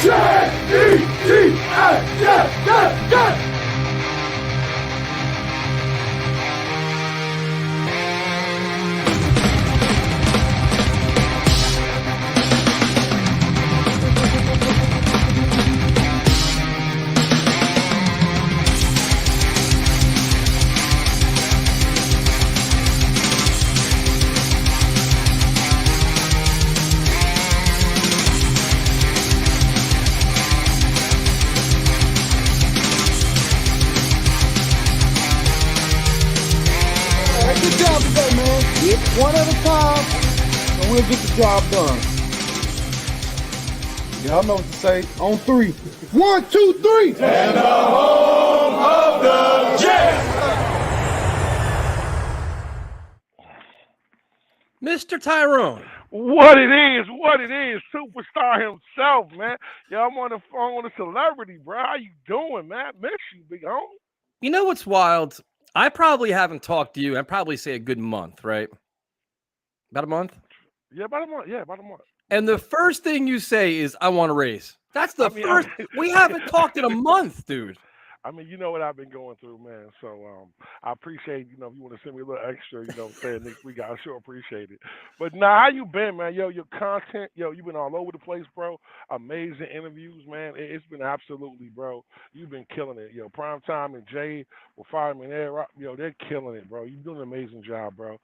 Good job today, man. One at a time, and we'll get the job done. Y'all know what to say. On three. 1, 2, 3. And the home of the Jets. Mr. Tyrone. What it is, superstar himself, man. Yo, I'm on the phone with a celebrity, bro. How you doing, man? Miss you, big homie. You know what's wild? I probably haven't talked to you. I'd probably say a good month, right? About a month? Yeah, about a month. And the first thing you say is, I want to race. That's the first. We haven't talked in a month, dude. I mean, you know what I've been going through, man. So I appreciate, if you want to send me a little extra, saying next week, I sure appreciate it. But now, how you been, man? Yo, your content, you've been all over the place, bro. Amazing interviews, man. It's been absolutely, bro. You've been killing it. Primetime and Jay with Fireman Air, they're killing it, bro. You're doing an amazing job, bro.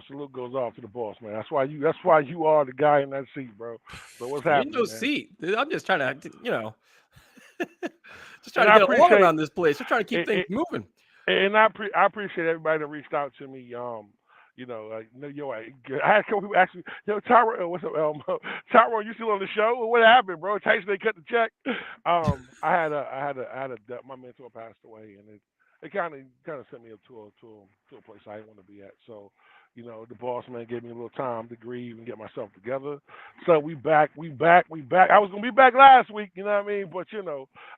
Salute goes off to the boss, man. That's why you are the guy in that seat, bro. So what's happening? No seat, dude. I'm just trying to, just trying to get along around this place. Just trying to keep things moving. And I appreciate everybody that reached out to me. I had a couple people ask me, Tyrone, what's up, Elmo? Tyrone, you still on the show? What happened, bro? Tyson, they cut the check. I had my mentor passed away, and it kind of sent me to a place I didn't want to be at. So, the boss man gave me a little time to grieve and get myself together. So we back. I was gonna be back last week, you know what I mean? But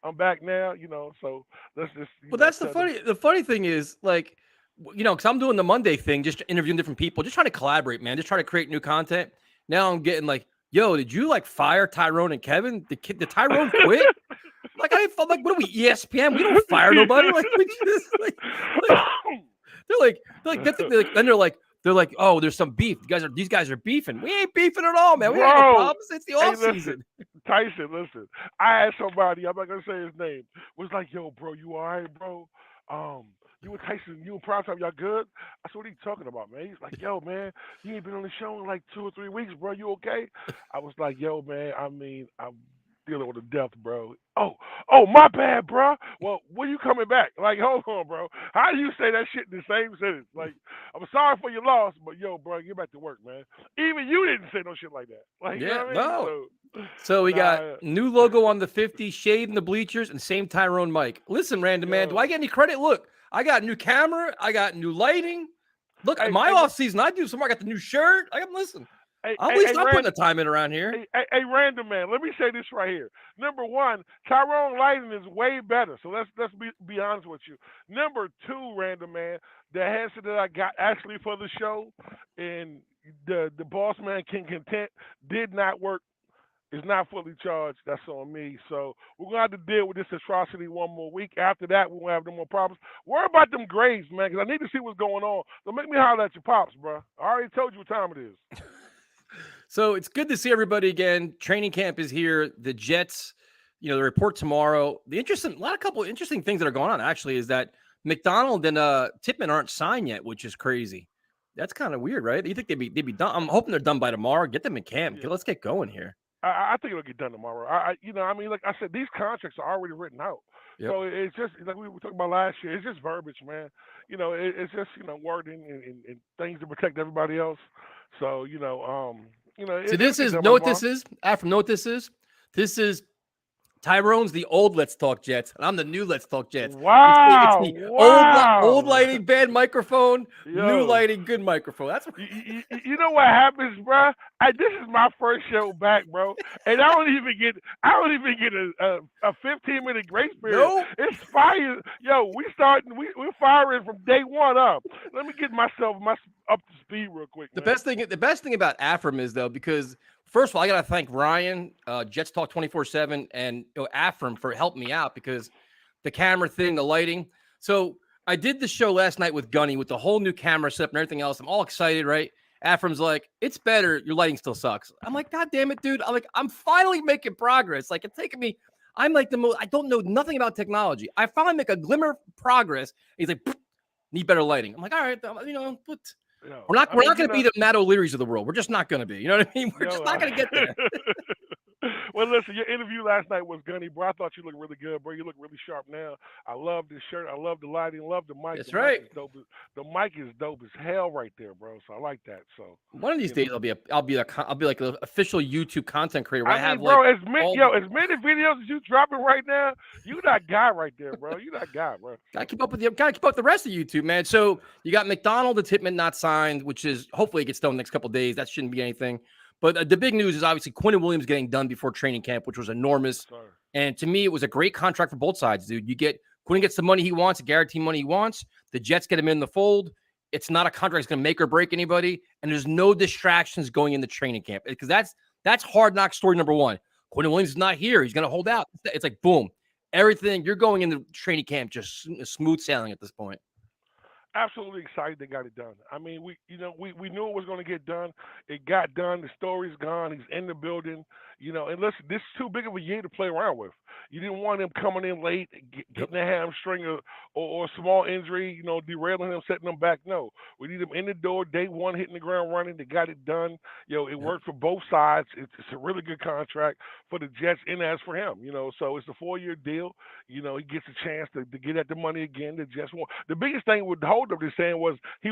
I'm back now, so let's just that's the funny thing is, like, because I'm doing the Monday thing, just interviewing different people, just trying to collaborate, man, just trying to create new content. Now I'm getting like, yo, did you fire Tyrone and Kevin? Did Tyrone quit? What are we, ESPN? We don't fire nobody. They're like, oh, there's some beef. These guys are beefing. We ain't beefing at all, man. We ain't no problems. It's the off season. Tyson, listen. I had somebody, I'm not gonna say his name, was like, yo, bro, you all right, bro? You and Tyson, you and Primetime, y'all good? I said, what are you talking about, man? He's like, yo, man, you ain't been on the show in like 2 or 3 weeks, bro. You okay? I was like, yo, man, I'm dealing with a death, bro. Oh, my bad, bro. Well, when you coming back? Like, hold on, bro. How do you say that shit in the same sentence? Like, I'm sorry for your loss, but yo, bro, get back to work, man. Even you didn't say no shit like that. Like, yeah, you know what I mean? So we got new logo on the 50, shade in the bleachers, and same Tyrone mic. Listen, Random Man, do I get any credit? Look, I got new camera, I got new lighting. Look, my off season, I do some more. I got the new shirt. Listen. At least I'm putting the time in around here. Hey, Random Man, let me say this right here. Number one, Tyrone lighting is way better. So let's be honest with you. Number two, Random Man, the headset that I got actually for the show and the boss man King Content did not work. It's not fully charged. That's on me. So we're going to have to deal with this atrocity one more week. After that, we won't have no more problems. Worry about them grades, man, because I need to see what's going on. So make me holler at your pops, bro. I already told you what time it is. So it's good to see everybody again. Training camp is here. The Jets, the report tomorrow. A couple interesting things that are going on actually is that McDonald and Tippmann aren't signed yet, which is crazy. That's kind of weird, right? You think they'd be done? I'm hoping they're done by tomorrow. Get them in camp. Yeah. Let's get going here. I think it'll get done tomorrow. Like I said, these contracts are already written out. Yep. So it's just like we were talking about last year. It's just verbiage, man. It's just wording and things to protect everybody else. So So this is know what this is. After know what this is. This is Tyrone's the old Let's Talk Jets, and I'm the new Let's Talk Jets. Wow! It's the old lighting, bad microphone. New lighting, good microphone. That's what you know what happens, bro. This is my first show back, bro, and I don't even get a 15-minute grace period. Nope. It's fire, yo. We're firing from day one up. Let me get myself up to speed real quick. The best thing about Afram is though, because First of all, I got to thank Ryan, Jets Talk 24/7, and Afram for helping me out because the camera thing, the lighting. So I did the show last night with Gunny with the whole new camera setup and everything else. I'm all excited, right? Afram's like, it's better. Your lighting still sucks. I'm like, God damn it, dude. I'm finally making progress. Like, it's taking me. I'm like I don't know nothing about technology. I finally make a glimmer of progress. He's like, need better lighting. I'm like, all right, but we're not going to be the Matt O'Learys of the world. We're just not going to be. You know what I mean? We're just not going to get there. Well, listen, your interview last night was Gunny, bro. I thought you looked really good, bro. You look really sharp now. I love this shirt. I love the lighting. I love the mic. That's the right. Mic is dope. The mic is dope as hell right there, bro. So I like that. So one of these days, I'll be like an official YouTube content creator. I mean, bro, as many videos as you dropping right now, you that guy right there, bro. You that guy, bro. Gotta keep up with the rest of YouTube, man. So you got McDonald and Tippmann not signed, which is hopefully it gets done in the next couple of days. That shouldn't be anything. But the big news is obviously Quinnen Williams getting done before training camp, which was enormous. Sorry. And to me, it was a great contract for both sides, dude. Quinnen gets the money he wants, the guaranteed money he wants. The Jets get him in the fold. It's not a contract that's going to make or break anybody. And there's no distractions going into training camp because that's hard knock story number one. Quinnen Williams is not here. He's going to hold out. It's like, boom, everything. You're going into training camp just smooth sailing at this point. Absolutely excited they got it done. I mean, we knew it was going to get done. It got done. The story's gone. He's in the building. And listen, this is too big of a year to play around with. You didn't want him coming in late, getting a hamstring or a small injury, derailing him, setting him back. No, we need him in the door, day one, hitting the ground running. They got it done. It worked for both sides. It's a really good contract for the Jets and as for him. So it's a 4-year deal. He gets a chance to get at the money again. The Jets want. The biggest thing with the holdup they're saying was they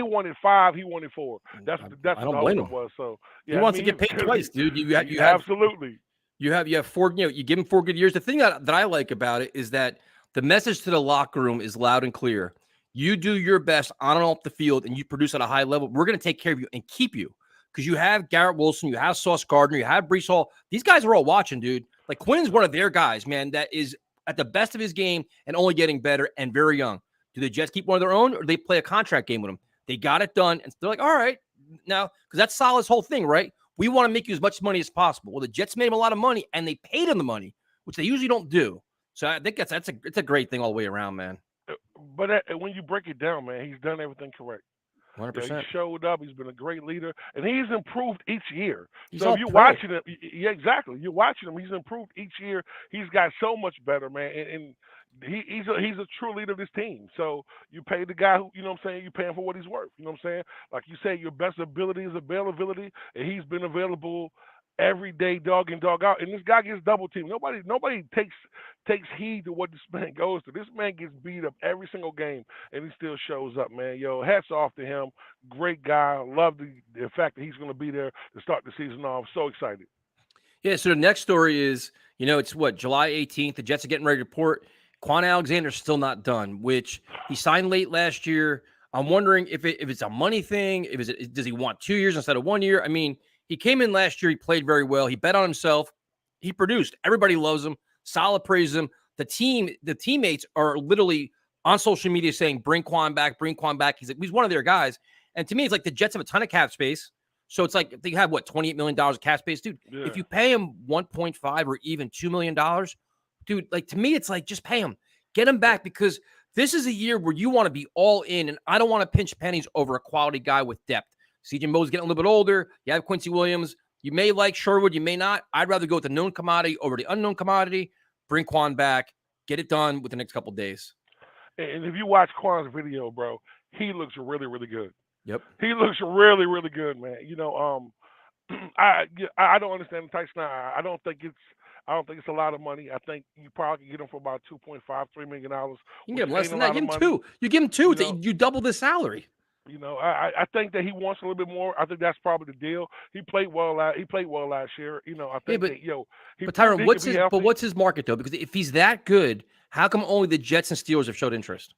wanted 5, he wanted 4. That's what the holdup was. So he wants to get paid twice, dude. You have absolutely. You have 4. You give him 4 good years. The thing that I like about it is that the message to the locker room is loud and clear. You do your best on and off the field, and you produce at a high level. We're going to take care of you and keep you because you have Garrett Wilson, you have Sauce Gardner, you have Breece Hall. These guys are all watching, dude. Like Quinn's one of their guys, man. That is at the best of his game and only getting better and very young. Do the Jets keep one of their own, or do they play a contract game with him? They got it done, and they're like, all right, now because that's Saleh's whole thing, right? We want to make you as much money as possible. Well, the Jets made him a lot of money, and they paid him the money, which they usually don't do. So I think it's a great thing all the way around, man. But when you break it down, man, he's done everything correct. 100%. He showed up. He's been a great leader, and he's improved each year. He's so if you're watching him, yeah, exactly. You're watching him. He's improved each year. He's got so much better, man, and he's a true leader of this team. So you pay the guy who, you pay him for what he's worth. You know what I'm saying? Like you say, your best ability is availability, and he's been available every day, dog in, dog out. And this guy gets double teamed. Nobody takes heed to what this man goes through. This man gets beat up every single game, and he still shows up, man. Hats off to him. Great guy. Love the fact that he's going to be there to start the season off. So excited. Yeah, so the next story is, it's July 18th. The Jets are getting ready to report. Quan Alexander's still not done, which he signed late last year. I'm wondering if it's a money thing. Does he want 2 years instead of 1 year? I mean, he came in last year. He played very well. He bet on himself. He produced. Everybody loves him. Saleh praises him. The teammates are literally on social media saying, bring Quan back, bring Quan back. He's one of their guys. And to me, it's like the Jets have a ton of cap space. So it's like they have, $28 million of cap space? Dude, yeah. If you pay him 1.5 or even $2 million, dude, like to me, it's like just pay him. Get him back because this is a year where you want to be all in, and I don't want to pinch pennies over a quality guy with depth. CJ Mo's getting a little bit older. You have Quincy Williams. You may like Sherwood. You may not. I'd rather go with the known commodity over the unknown commodity. Bring Quan back. Get it done with the next couple of days. And if you watch Quan's video, bro, he looks really, really good. Yep. He looks really, really good, man. I don't understand the Tyson. I don't think it's a lot of money. I think you probably can get him for about $2.5-3 million. You can get him less than that. Give him 2. You give him 2. You double the salary. I think that he wants a little bit more. I think that's probably the deal. He played well last year. I think but Tyron, what's his market though? Because if he's that good, how come only the Jets and Steelers have showed interest?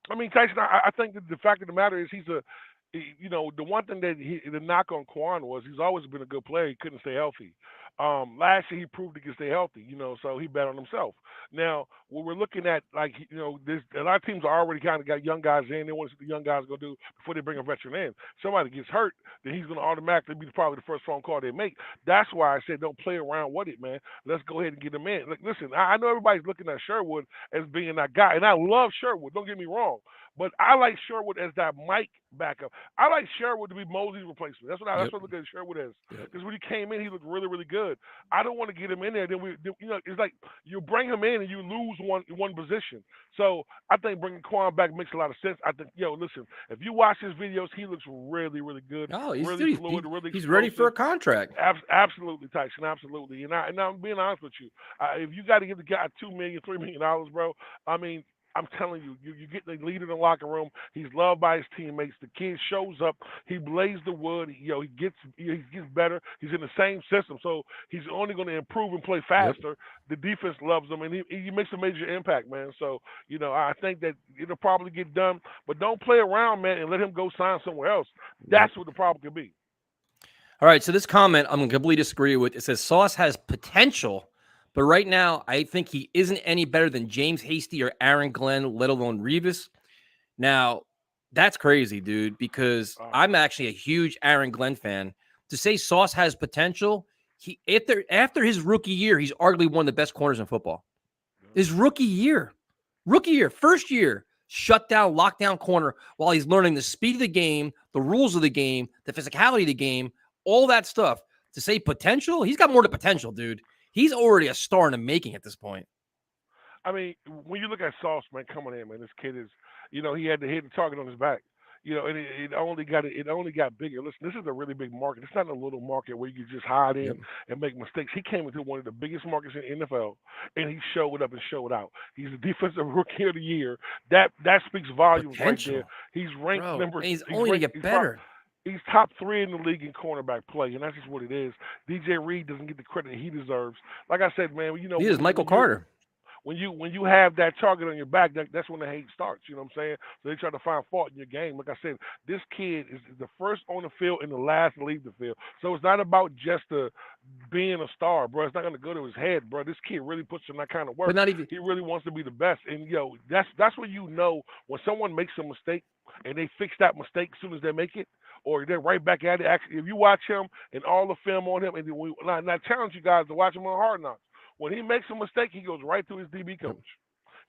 I mean, Tyson, I think that the fact of the matter is the one thing that the knock on Quan was he's always been a good player. He couldn't stay healthy. Last year he proved he can stay healthy, so he bet on himself. Now, when we're looking at there's a lot of teams are already kind of got young guys in. They want to see what the young guys going to do before they bring a veteran in. Somebody gets hurt, then he's going to automatically be probably the first phone call they make. That's why I said don't play around with it, man. Let's go ahead and get him in. Like, listen, I know everybody's looking at Sherwood as being that guy, and I love Sherwood. Don't get me wrong. But I like Sherwood as that Mike backup. I like Sherwood to be Mosley's replacement. That's what I look at Sherwood as. Because when he came in, he looked really, really good. I don't want to get him in there. It's like you bring him in and you lose one position. So I think bringing Quan back makes a lot of sense. I think, listen, if you watch his videos, he looks really, really good. Oh, really fluid, really he's ready for a contract. Absolutely, Tyson. Absolutely. And I'm being honest with you. If you got to give the guy $2 million, $3 million, bro, I mean, I'm telling you, you get the leader in the locker room. He's loved by his teammates. The kid shows up. He blazed the wood. He gets better. He's in the same system, so he's only going to improve and play faster. The defense loves him, and he makes a major impact, man. So, I think that it'll probably get done, but don't play around, man, and let him go sign somewhere else. That's what the problem could be. All right, so this comment I'm going to completely disagree with. It says Sauce has potential, but right now, I think he isn't any better than James Hasty or Aaron Glenn, let alone Revis. Now, that's crazy, dude, because I'm actually a huge Aaron Glenn fan. To say Sauce has potential, after his rookie year, he's arguably one of the best corners in football. His rookie year, first year, shut down, lockdown corner while he's learning the speed of the game, the rules of the game, the physicality of the game, all that stuff. To say potential, he's got more to potential, dude. He's already a star in the making at this point. I mean, when you look at Sauce, man, coming in, man, this kid is, he had the hidden target on his back, and it only got bigger. Listen, this is a really big market. It's not a little market where you can just hide in and make mistakes. He came into one of the biggest markets in the NFL, and he showed up and showed out. He's the defensive rookie of the year. That speaks volumes potential. Right there. He's ranked number. He's only going to get better. He's top 3 in the league in cornerback play, and that's just what it is. DJ Reed doesn't get the credit he deserves. Like I said, man, he is Michael Carter. When you have that target on your back, that's when the hate starts. You know what I'm saying? So they try to find fault in your game. Like I said, this kid is the first on the field and the last to leave the field. So it's not about just being a star, bro. It's not going to go to his head, bro. This kid really puts in that kind of work. But not even he really wants to be the best. And that's when you know when someone makes a mistake and they fix that mistake as soon as they make it, or they're right back at it. Actually, if you watch him and all the film on him, and I challenge you guys to watch him on Hard Knocks. When he makes a mistake, he goes right to his DB coach.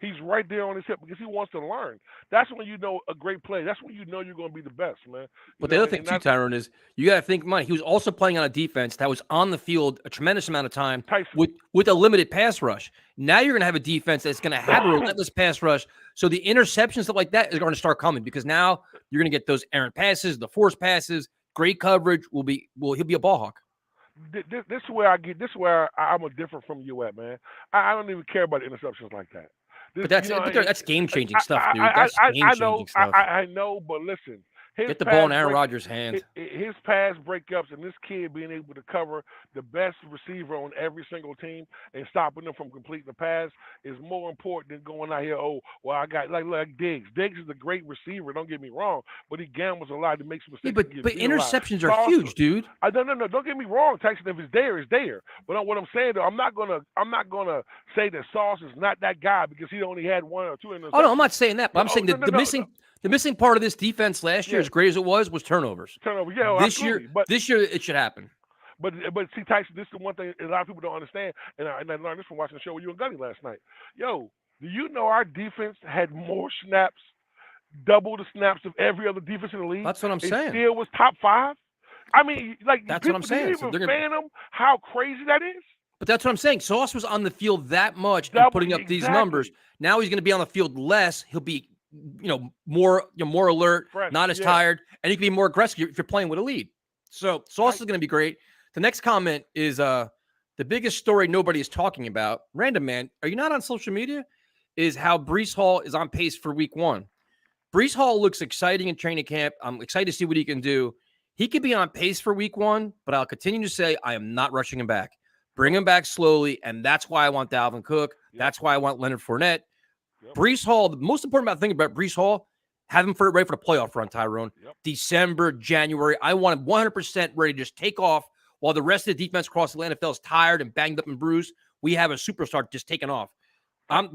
He's right there on his hip because he wants to learn. That's when you know a great play. That's when you know you're going to be the best, man. But the other thing, too, Tyrone, is you got to think, Mike, he was also playing on a defense that was on the field a tremendous amount of time with a limited pass rush. Now you're going to have a defense that's going to have a relentless pass rush. So the interceptions, stuff like that, is going to start coming because now you're going to get those errant passes, the forced passes, great coverage. He'll be a ball hawk. This is where I'm a different from you at, man. I don't even care about interceptions like that. But that's game-changing stuff, dude. That's game-changing stuff. I know, but listen. Get the ball in Aaron Rodgers' hand. His pass breakups and this kid being able to cover the best receiver on every single team and stopping them from completing the pass is more important than going out here, I got like Diggs. Diggs is a great receiver, don't get me wrong, but he gambles a lot to make some mistakes. Yeah, but interceptions are huge, dude. No, don't get me wrong, Tyson. If it's there, it's there. But what I'm saying, though, I'm not gonna say that Sauce is not that guy because he only had 1 or 2 interceptions. Oh no, I'm not saying that, but I'm saying the missing part of this defense last year, as great as it was turnovers. Turnovers, yeah. This year it should happen. But see, Tyson, this is the one thing a lot of people don't understand, and I learned this from watching the show with you and Gunny last night. Yo, do you know our defense had more snaps, double the snaps of every other defense in the league? That's what I'm saying. Still was top 5. I mean, like that's people what I'm saying. Didn't even fathom how crazy that is. But that's what I'm saying. Sauce was on the field that much and putting up these numbers. Now he's going to be on the field less. He'll be more alert, fresh, not as tired, and you can be more aggressive if you're playing with a lead. So Sauce is going to be great. The next comment is the biggest story nobody is talking about. Random man, are you not on social media? Is how Breece Hall is on pace for week 1. Breece Hall looks exciting in training camp. I'm excited to see what he can do. He could be on pace for week 1, but I'll continue to say I am not rushing him back. Bring him back slowly, and that's why I want Dalvin Cook. Yep. That's why I want Leonard Fournette. Yep. Breece Hall, the most important thing about Breece Hall, have him ready for the playoff run, Tyrone. Yep. December, January. I want him 100% ready to just take off while the rest of the defense across the NFL is tired and banged up and bruised, we have a superstar just taking off.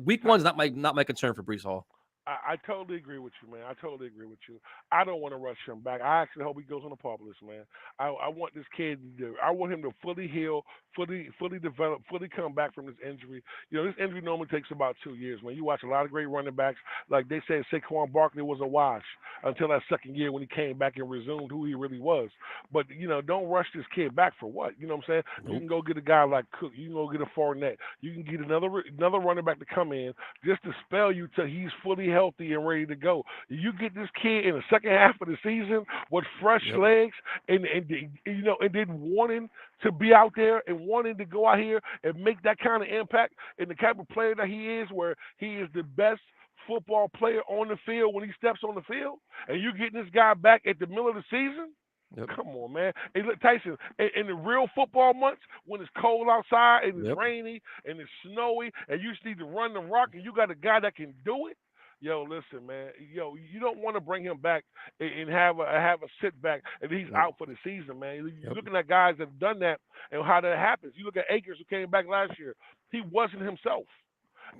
Week one's not my concern for Breece Hall. I totally agree with you, man. I totally agree with you. I don't want to rush him back. I actually hope he goes on the PUP list, man. I want this kid I want him to fully heal, fully develop, fully come back from this injury. This injury normally takes about 2 years, man. You watch a lot of great running backs. Like they said, Saquon Barkley was a wash until that second year when he came back and resumed who he really was. But, don't rush this kid back for what? You know what I'm saying? Nope. You can go get a guy like Cook. You can go get a Fournette. You can get another running back to come in just to spell you till he's fully healthy and ready to go. You get this kid in the second half of the season with fresh legs and then wanting to be out there and wanting to go out here and make that kind of impact, and the type of player that he is, where he is the best football player on the field when he steps on the field, and you getting this guy back at the middle of the season. Yep. Come on, man. Hey, look, Tyson, in the real football months, when it's cold outside and it's rainy and it's snowy and you just need to run the rock and you got a guy that can do it, listen, man. You don't want to bring him back and have a sit back and he's out for the season, man. You're looking at guys that have done that and how that happens. You look at Akers, who came back last year. He wasn't himself.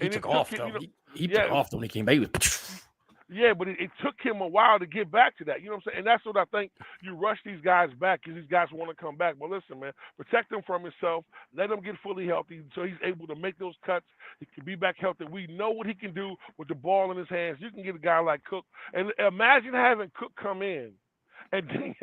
He took off, though. He took off when he came back. He was... Yeah, but it took him a while to get back to that. You know what I'm saying? And that's what I think. You rush these guys back because these guys want to come back. But listen, man, protect him from himself. Let him get fully healthy so he's able to make those cuts. He can be back healthy. We know what he can do with the ball in his hands. You can get a guy like Cook. And imagine having Cook come in. And then,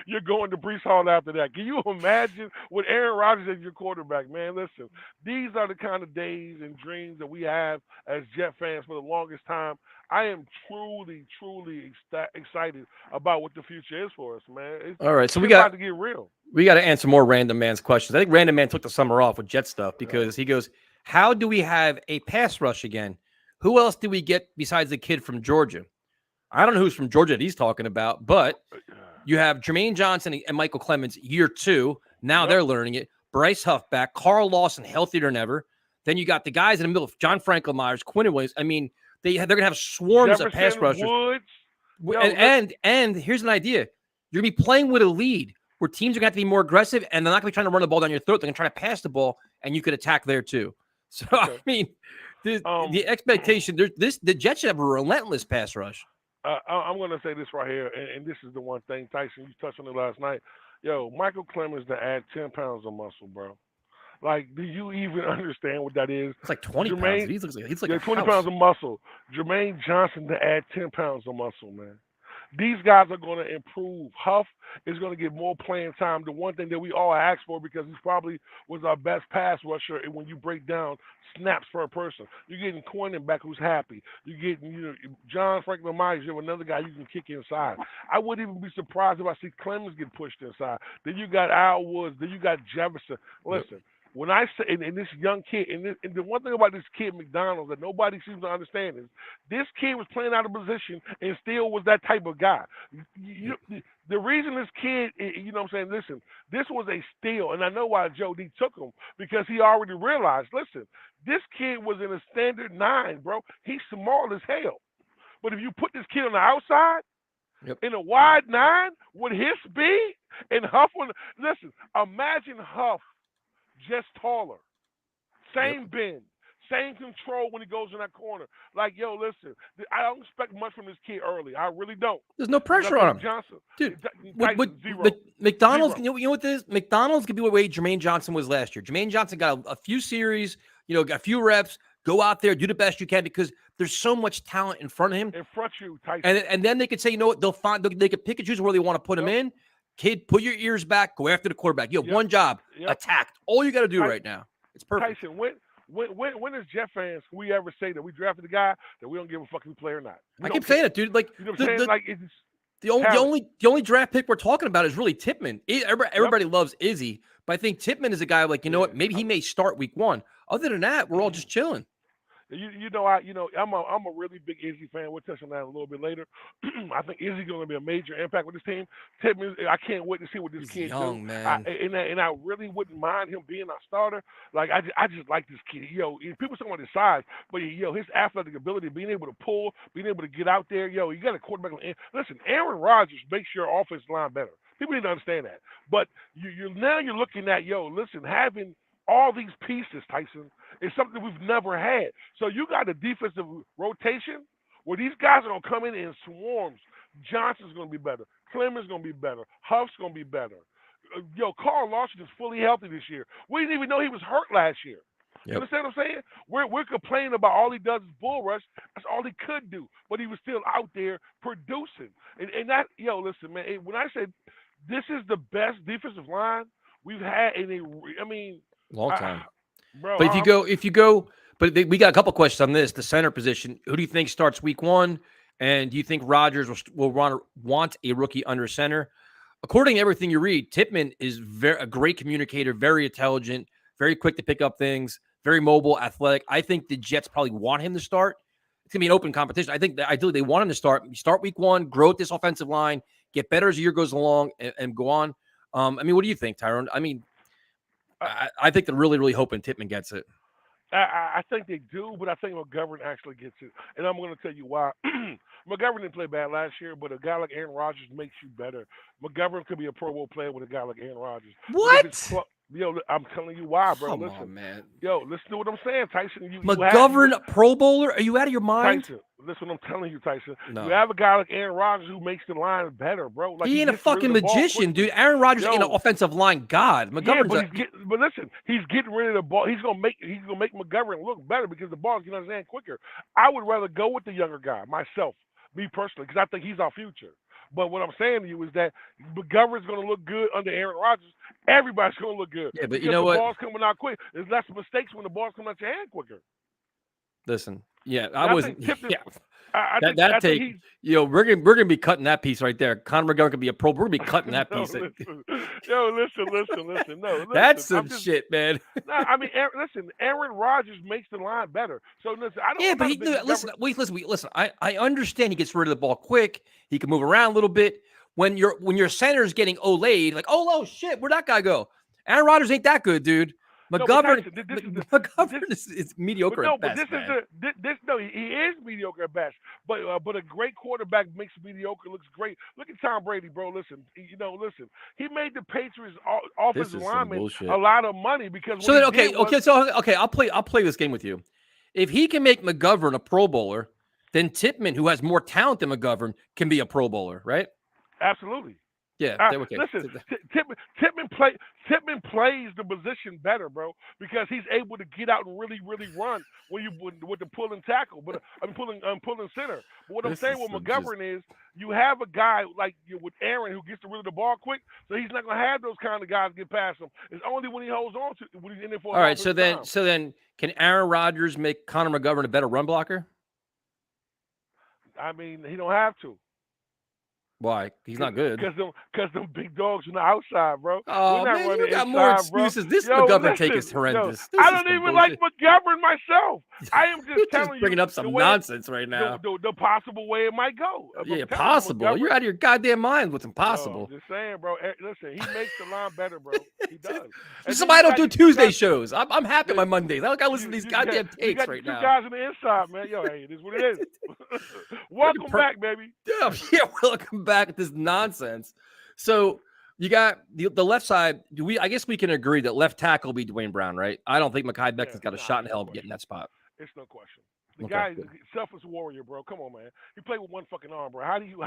you're going to Breece Hall after that. Can you imagine with Aaron Rodgers as your quarterback, man? Listen, these are the kind of days and dreams that we have as Jet fans for the longest time. I am truly, truly excited about what the future is for us, man. All right, so we got to get real. We got to answer more Random Man's questions. I think Random Man took the summer off with Jet stuff because he goes, how do we have a pass rush again? Who else do we get besides the kid from Georgia? I don't know who's from Georgia that he's talking about, but you have Jermaine Johnson and Michael Clemens year 2. Now they're learning it. Bryce Huff back. Carl Lawson healthier than ever. Then you got the guys in the middle, John Franklin Myers, Quinnen Williams. I mean, they're going to have swarms of pass rushers. And here's an idea. You're going to be playing with a lead where teams are going to have to be more aggressive, and they're not going to be trying to run the ball down your throat. They're going to try to pass the ball, and you could attack there too. So, I mean, the expectation, the Jets should have a relentless pass rush. I'm going to say this right here, and this is the one thing, Tyson, you touched on it last night. Michael Clemens to add 10 pounds of muscle, bro. Like, do you even understand what that is? It's like 20 pounds. He's like 20 pounds of muscle. Jermaine Johnson to add 10 pounds of muscle, man. These guys are going to improve. Huff is going to get more playing time. The one thing that we all asked for, because he probably was our best pass rusher, and when you break down snaps per person, you're getting Quinnen back who's happy. You're getting, John Franklin Myers, you have another guy you can kick inside. I wouldn't even be surprised if I see Clemens get pushed inside. Then you got Al Woods. Then you got Jefferson. Listen. When I say, and this young kid, and the one thing about this kid McDonald that nobody seems to understand is this kid was playing out of position and still was that type of guy. The reason this kid, you know what I'm saying, listen, this was a steal, and I know why Joe D took him, because he already realized, listen, this kid was in a standard 9, bro. He's small as hell. But if you put this kid on the outside, in a wide 9 with his speed and Huff on, listen, imagine Huff just taller, same bend, same control when he goes in that corner. Like, listen, I don't expect much from this kid early. I really don't. There's no pressure on him. Johnson. Dude, Zero. McDonald's, you know what this is? McDonald's could be the way Jermaine Johnson was last year. Jermaine Johnson got a few series, got a few reps, go out there, do the best you can, because there's so much talent in front of him. In front of you, Tyson. And then they could say, they could pick and choose where they want to put him in. Kid, put your ears back. Go after the quarterback. You have one job: attack. All you got to do right now. It's perfect. Tyson, when as Jet fans can we ever say that we drafted a guy that we don't give a fuck if we play or not? I keep saying it, dude. Like, you know what I'm saying? Like, it's the only draft pick we're talking about is really Tippmann. Everybody loves Izzy, but I think Tippmann is a guy like, what? Maybe he may start week 1. Other than that, we're all just chilling. I'm a really big Izzy fan. We'll touch on that a little bit later. I think Izzy's going to be a major impact with this team. Tippmann, I can't wait to see what this kid does. Man. And I really wouldn't mind him being our starter. Like, I just like this kid. People talking about his size, but his athletic ability, being able to pull, being able to get out there. You got a quarterback. Listen, Aaron Rodgers makes your offensive line better. People need to understand that. But you're looking at, listen, having all these pieces, Tyson, is something we've never had. So you got a defensive rotation where these guys are going to come in swarms. Johnson's going to be better. Clemens going to be better. Huff's going to be better. Carl Lawson is fully healthy this year. We didn't even know he was hurt last year. You understand what I'm saying? We're complaining about all he does is bull rush. That's all he could do. But he was still out there producing. And that, listen, man, when I said this is the best defensive line we've had long time. Bro, but if you go, we got a couple questions on this. The center position. Who do you think starts week 1? And do you think Rodgers will want a rookie under center? According to everything you read, Tippmann is a great communicator, very intelligent, very quick to pick up things, very mobile, athletic. I think the Jets probably want him to start. It's going to be an open competition. I think that ideally they want him to start. You start week 1, grow this offensive line, get better as the year goes along, and go on. What do you think, Tyrone? I think they're really, really hoping Tippmann gets it. I think they do, but I think McGovern actually gets it. And I'm going to tell you why. McGovern didn't play bad last year, but a guy like Aaron Rodgers makes you better. McGovern could be a Pro Bowl player with a guy like Aaron Rodgers. What? I'm telling you why, bro. Come listen, on, man. Listen to what I'm saying, Tyson. McGovern, Pro Bowler? Are you out of your mind? Tyson, listen, I'm telling you, Tyson. No. You have a guy like Aaron Rodgers who makes the line better, bro. Like he ain't a fucking magician, dude. Aaron Rodgers ain't an offensive line god. McGovern's but listen, he's getting rid of the ball. He's gonna make McGovern look better because the ball gets in his hand quicker. I would rather go with the younger guy myself, me personally, because I think he's our future. But what I'm saying to you is that McGovern's going to look good under Aaron Rodgers. Everybody's going to look good. Yeah, but you know what? The ball's coming out quick. There's less mistakes when the ball's coming out your hand quicker. Listen, I wasn't. Yeah. We're gonna be cutting that piece right there. Conor McGovern could be a Pro. We're gonna be cutting that piece. Listen. No, listen. That's some shit, man. Listen. Aaron Rodgers makes the line better. So listen, I don't. Yeah, but listen. I understand he gets rid of the ball quick. He can move around a little bit. When your center's getting olayed, like, oh shit, where'd that guy go? Aaron Rodgers ain't that good, dude. McGovern is mediocre at best. He is mediocre at best. But a great quarterback makes mediocre looks great. Look at Tom Brady, bro. Listen. He made the Patriots offensive linemen a lot of money because. I'll play this game with you. If he can make McGovern a Pro Bowler, then Tippmann, who has more talent than McGovern, can be a Pro Bowler, right? Absolutely. Yeah. Okay. Listen, Tippmann plays the position better, bro, because he's able to get out and really, really run with the pulling tackle, but I'm pulling center. But what I'm saying with McGovern is you have a guy like with Aaron who gets rid of the ball quick, so he's not going to have those kind of guys get past him. It's only when he holds on to when he's in there for. All right. So then, can Aaron Rodgers make Conor McGovern a better run blocker? He don't have to. Why? He's not good. Because them big dogs on the outside, bro. Oh, man, you got more excuses. Bro. This McGovern take is horrendous. I don't even like McGovern myself. I am just telling you. Bringing up some nonsense right now. The possible way it might go. Yeah, possible. You're out of your goddamn mind. What's impossible? Just saying, bro. Listen, he makes the line better, bro. He does. Somebody don't do Tuesday shows. I'm happy on my Mondays. I don't got to listen to these goddamn tapes right now. You guys on the inside, man. Hey, it is what it is. Welcome back, baby. Yeah, welcome back at this nonsense. So you got the left side. I guess we can agree that left tackle will be Dwayne Brown, right? I don't think Mekhi Becton's got a shot in hell of getting that spot. It's no question. The guy is a selfless warrior, bro. Come on, man. He played with one fucking arm, bro. How do you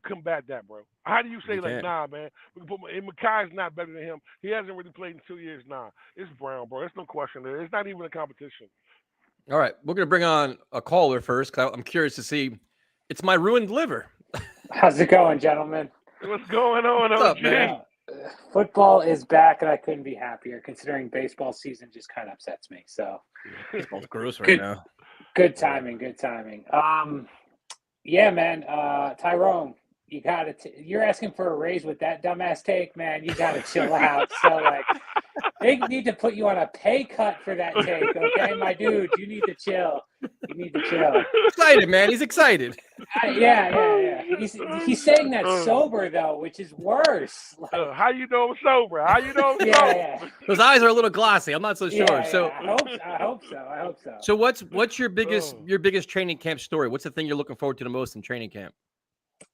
combat that, bro? How do you say nah, man? Mekhi's not better than him. He hasn't really played in 2 years. Nah, it's Brown, bro. There's no question there. It's not even a competition. All right, we're gonna bring on a caller first because I'm curious to see. It's my ruined liver. How's it going, gentlemen? What's going on, What's up, man? Football is back, and I couldn't be happier, considering baseball season just kind of upsets me. So, baseball's gross right now. Good timing. Yeah, man. Tyrone, you got to. You're asking for a raise with that dumbass take, man. You got to chill out. So, they need to put you on a pay cut for that take, okay, my dude? You need to chill. Excited, man. He's excited. Yeah. He's saying that sober though, which is worse. How you know I'm sober? Yeah. Those eyes are a little glossy. I'm not so sure. Yeah, so I hope so. So what's your biggest training camp story? What's the thing you're looking forward to the most in training camp?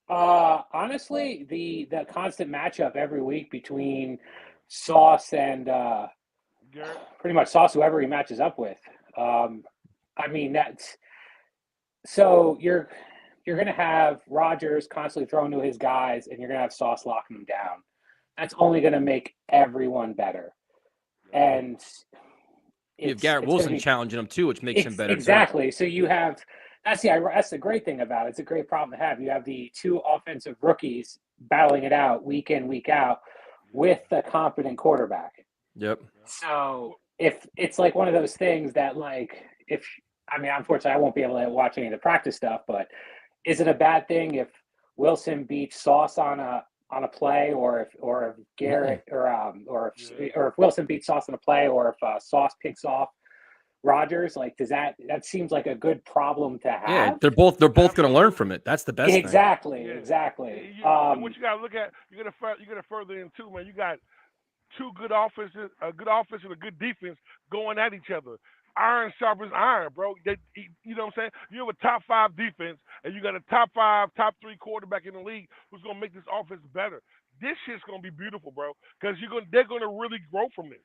Honestly, the constant matchup every week between Sauce and Garrett. pretty much Sauce, whoever he matches up with. I mean, that's so you're going to have Rodgers constantly throwing to his guys, and you're going to have Sauce locking them down. That's only going to make everyone better. And You have Garrett Wilson challenging him too, which makes him better. Exactly. So you have that's the great thing about it. It's a great problem to have. You have the two offensive rookies battling it out week in, week out with a competent quarterback. Yep. So if it's like one of those things that unfortunately I won't be able to watch any of the practice stuff, but is it a bad thing if Wilson beats Sauce on a play, or if Garrett or if Wilson beats Sauce on a play, or if Sauce picks off Rodgers? Like, that seems like a good problem to have. Yeah, they're both going to learn from it. That's the best thing. Exactly. What you got to look at, you're gonna further in too, man. You got two good offenses, a good offense and a good defense going at each other. Iron sharpens iron, bro. You know what I'm saying? You have a top 5 defense, and you got a top 5, top 3 quarterback in the league who's gonna make this offense better. This shit's gonna be beautiful, bro, because they're gonna really grow from this.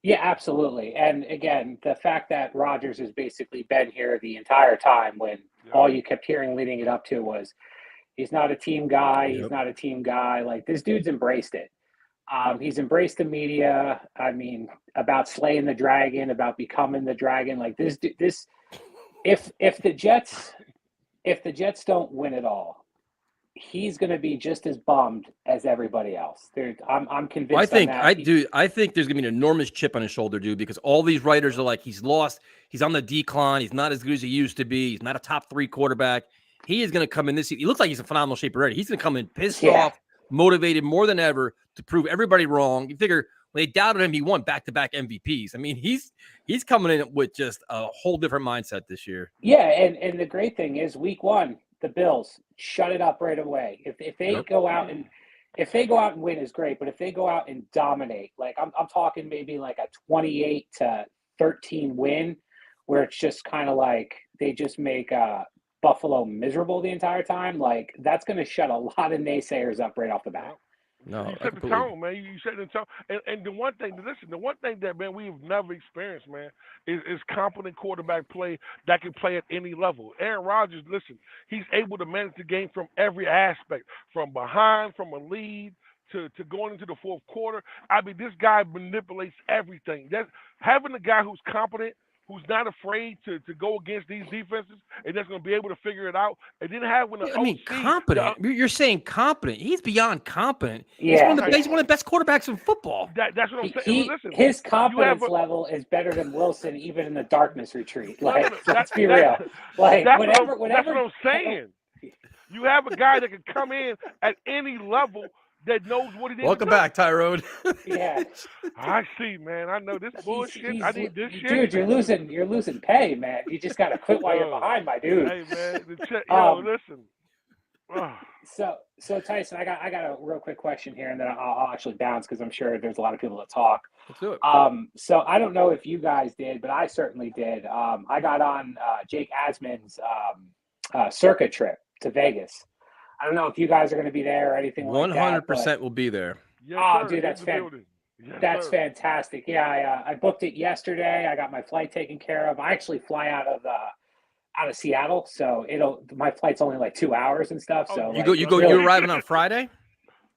Yeah, absolutely. And again, the fact that Rodgers has basically been here the entire time, when all you kept hearing leading it up to was he's not a team guy. He's not a team guy. Like, this dude's embraced it. He's embraced the media. I mean, about slaying the dragon, about becoming the dragon. Like, this, if the Jets don't win it all, he's going to be just as bummed as everybody else. I'm convinced. I think there's going to be an enormous chip on his shoulder, dude, because all these writers are like, he's lost. He's on the decline. He's not as good as he used to be. He's not a top 3 quarterback. He is going to come in this season. He looks like he's in phenomenal shape already. He's going to come in pissed off, motivated more than ever to prove everybody wrong. You figure when they doubted him, he won back-to-back MVPs. I mean, he's coming in with just a whole different mindset this year. Yeah, and the great thing is, week 1, the Bills shut it up right away. If they go out and win is great, but if they go out and dominate, like I'm talking maybe like a 28-13 win, where it's just kind of like they just make Buffalo miserable the entire time, like that's going to shut a lot of naysayers up right off the bat. No, you set the tone, man. You set the tone. And the one thing that, man, we've never experienced, man, is competent quarterback play that can play at any level. Aaron Rodgers, listen, he's able to manage the game from every aspect, from behind, from a lead, to going into the fourth quarter. I mean, this guy manipulates everything. Having a guy who's competent, who's not afraid to go against these defenses, and that's going to be able to figure it out. And then having competent. You're saying competent. He's beyond competent. Yeah. He's one of the best quarterbacks in football. That's what I'm saying. Listen, his confidence level is better than Wilson, even in the darkness retreat. Like, let's be real. Like, that's what I'm saying. You have a guy that can come in at any level that knows what it is. Welcome back, Tyrone. Yeah. I see, man. I know this bullshit. I need this shit. Dude, you're losing pay, man. You just got to quit while you're behind, my dude. Hey, man. Listen. So Tyson, I got a real quick question here, and then I'll actually bounce because I'm sure there's a lot of people that talk. Let's do it. So I don't know if you guys did, but I certainly did. I got on Jake Asman's circuit trip to Vegas. I don't know if you guys are going to be there or anything like that. 100% will be there. Yes, dude, that's fantastic. Yeah, I booked it yesterday. I got my flight taken care of. I actually fly out of Seattle, so my flight's only like 2 hours and stuff. So you're arriving on Friday?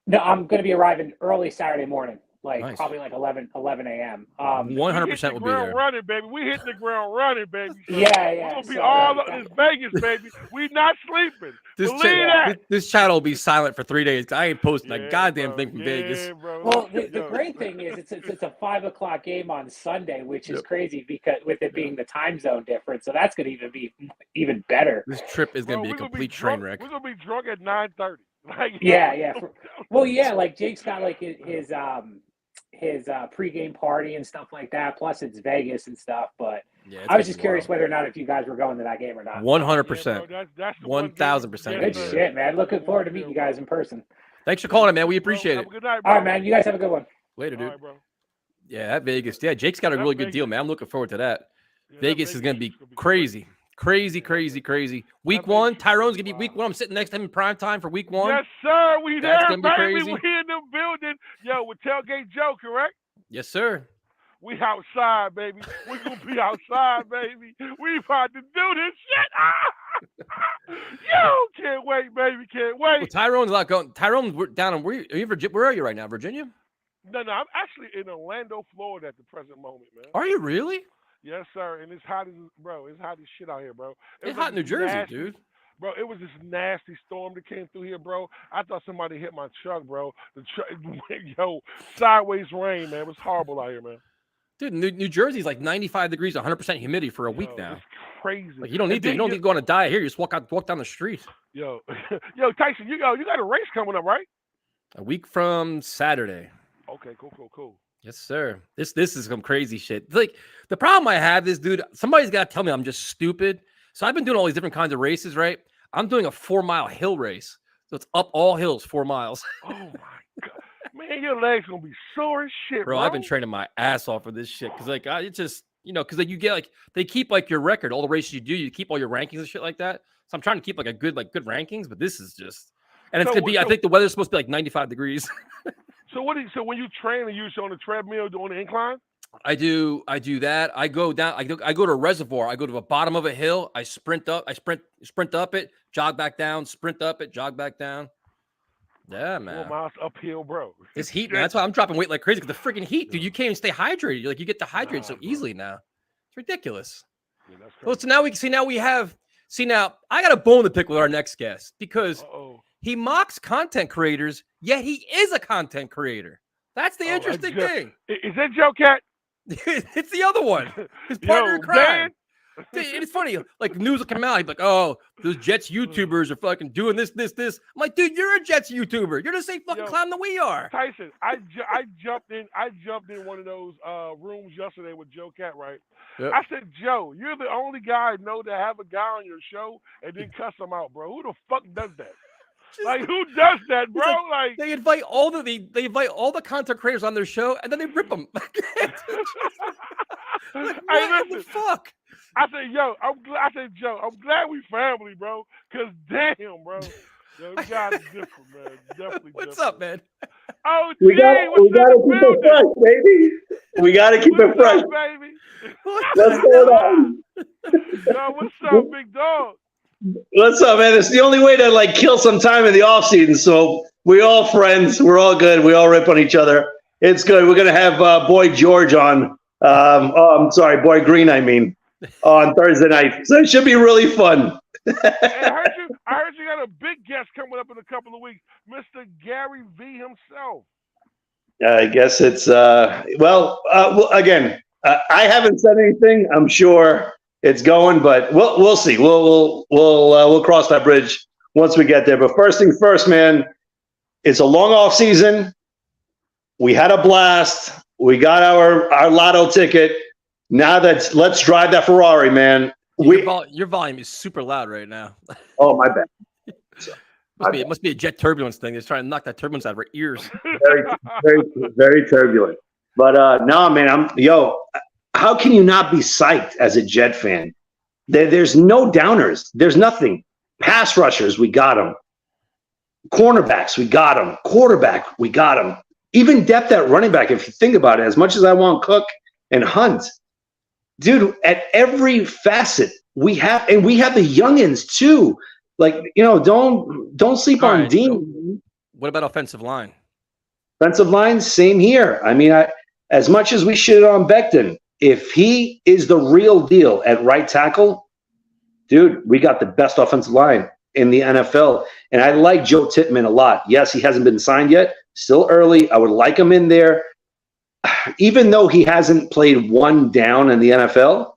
No, I'm going to be arriving early Saturday morning. Nice. Probably like 11 a.m. 100% will be there. Running, baby. We hitting the ground running, baby. Yeah. We're gonna be all up in Vegas, baby. We not sleeping. This channel will be silent for 3 days. I ain't posting a goddamn thing from Vegas. Bro. Well, the great thing is it's a 5:00 game on Sunday, which is crazy because with it being the time zone difference. So that's going to be even better. This trip is going to be a complete train wreck. We're gonna be drunk at 9:30. Like Jake's got like his pregame party and stuff like that. Plus, it's Vegas and stuff. But I was just curious whether or not if you guys were going to that game or not. 100%. 1,000%. Good shit, man. Looking forward to meeting you guys in person. Thanks for calling, man. We appreciate it. Good night, all right, man. You guys have a good one. Later, dude. Right, bro. Yeah, at Vegas. Yeah, Jake's got a really good deal, man. I'm looking forward to that. Vegas is going to be crazy. Crazy. Week one, Tyrone's gonna be week one. I'm sitting next to him in prime time for week one. Yes, sir. We That's there, gonna be baby. crazy. We in the building. Yo, with Tailgate Joe, correct? Yes, sir. We outside, baby. We gonna be outside, baby. We about to do this shit. Yo, can't wait, baby. Can't wait. Well, Tyrone's not going. Tyrone's down in where are you right now? Virginia? No, I'm actually in Orlando, Florida at the present moment, man. Are you really? Yes, sir. And it's hot as shit out here, bro. It's hot in New Jersey, nasty, dude. Bro, it was this nasty storm that came through here, bro. I thought somebody hit my truck, bro. The truck, yo, sideways rain, man. It was horrible out here, man. Dude, New Jersey's like 95 degrees, 100% humidity for a week now. It's crazy. Like you don't need to go on a diet here. You just walk down the street. Yo, Tyson, you got a race coming up, right? A week from Saturday. Okay, cool. Yes, sir. This is some crazy shit. It's like the problem I have is, dude, somebody's got to tell me I'm just stupid. So I've been doing all these different kinds of races, right? I'm doing a 4-mile hill race. So it's up all hills, 4 miles. Oh my God. Man, your legs gonna be sore as shit, bro. I've been training my ass off for this shit. Cause like it's just, cause like you get like they keep like your record, all the races you do, you keep all your rankings and shit like that. So I'm trying to keep like a good rankings, but this is just and it's gonna be, I think the weather's supposed to be like 95 degrees. So when you train, are you on the treadmill on the incline? I do that. I go down. I go to a reservoir. I go to the bottom of a hill. I sprint up. I sprint up it. Jog back down. Sprint up it. Jog back down. Yeah, man. 4 miles uphill, bro. This heat, man. That's why I'm dropping weight like crazy. Because the freaking heat, dude. You can't even stay hydrated. You get dehydrated so easily now. It's ridiculous. Yeah, that's crazy. Well, so now I got a bone to pick with our next guest because he mocks content creators, yet he is a content creator. That's the interesting thing. Is that Joe Cat? It's the other one. His partner in crime. It's funny. Like news will come out. He's like, "Oh, those Jets YouTubers are fucking doing this." I'm like, dude, you're a Jets YouTuber. You're the same fucking clown that we are. Tyson, I jumped in one of those rooms yesterday with Joe Cat, right? Yep. I said, Joe, you're the only guy I know that have a guy on your show and then cuss him out, bro. Who the fuck does that? Like, who does that, bro? Like they invite all the content creators on their show and then they rip them. Like, what the fuck? I said, Joe, I'm glad we family, bro. Cause damn, bro. Yo, you guys are different, man. Definitely What's up, man? Oh, we gotta keep it fresh, baby. We gotta keep it fresh, baby. What's going on? Yo, what's up, big dog? What's up, man? It's the only way to like kill some time in the off season. So we're all friends. We're all good. We all rip on each other. It's good. We're gonna have Boy George on. I'm sorry, Boy Green. I mean, on Thursday night. So it should be really fun. I heard you got a big guest coming up in a couple of weeks, Mr. Gary V himself. I guess it's again. I haven't said anything. I'm sure it's going, but we'll see. We'll cross that bridge once we get there. But first thing first, man, it's a long off season. We had a blast. We got our lotto ticket. Now let's drive that Ferrari, man. Your volume is super loud right now. Oh, my bad. It must be a jet turbulence thing. They're trying to knock that turbulence out of our ears. Very, very, very turbulent. But no, man, how can you not be psyched as a Jet fan? There's no downers. There's nothing. Pass rushers, we got them. Cornerbacks, we got them. Quarterback, we got them. Even depth at running back, if you think about it, as much as I want Cook and Hunt, dude, at every facet we have the youngins too. Like, don't sleep on Dean. What about offensive line? Offensive line, same here. I mean, as much as we shit on Becton, if he is the real deal at right tackle, dude, we got the best offensive line in the NFL. And I like Joe Tippmann a lot. Yes, he hasn't been signed yet. Still early. I would like him in there. Even though he hasn't played one down in the NFL,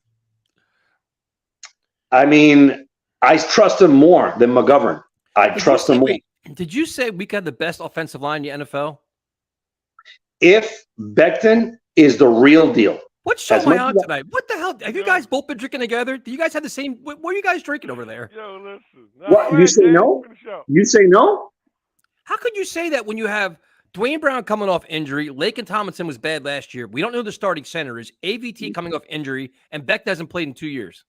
I mean, I trust him more than McGovern. I trust him more. Wait, did you say we got the best offensive line in the NFL? If Becton is the real deal. What show am I on tonight? What the hell? Have you guys both been drinking together? Do you guys have the same? What are you guys drinking over there? Yo, listen. What? You say no? You say no? How could you say that when you have Dwayne Brown coming off injury, Laken Tomlinson was bad last year. We don't know who the starting center is. AVT coming off injury, and Beck hasn't played in 2 years.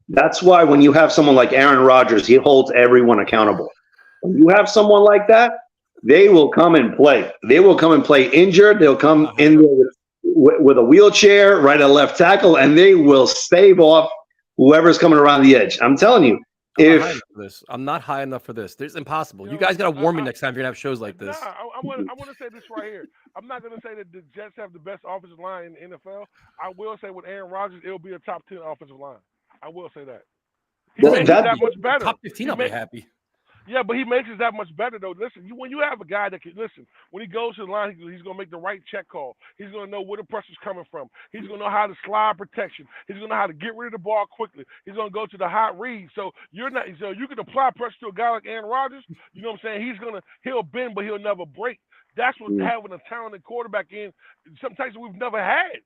That's why when you have someone like Aaron Rodgers, he holds everyone accountable. When you have someone like that, they will come and play. They will come and play injured. They'll come in there with a wheelchair, right at left tackle, and they will stave off whoever's coming around the edge. I'm telling you. I'm not high enough for this. It's impossible. You guys got to warn me next time you're going to have shows like this. Nah, I want to say this right here. I'm not going to say that the Jets have the best offensive line in the NFL. I will say with Aaron Rodgers, it'll be a top 10 offensive line. I will say that. He makes it that much better. Top 15, I'll be happy. Yeah, but he makes it that much better, though. Listen, when you have a guy that can listen, when he goes to the line, he's going to make the right check call. He's going to know where the pressure's coming from. He's going to know how to slide protection. He's going to know how to get rid of the ball quickly. He's going to go to the hot read. So you can apply pressure to a guy like Aaron Rodgers. You know what I'm saying? He'll bend, but he'll never break. That's what having a talented quarterback in. Sometimes we've never had.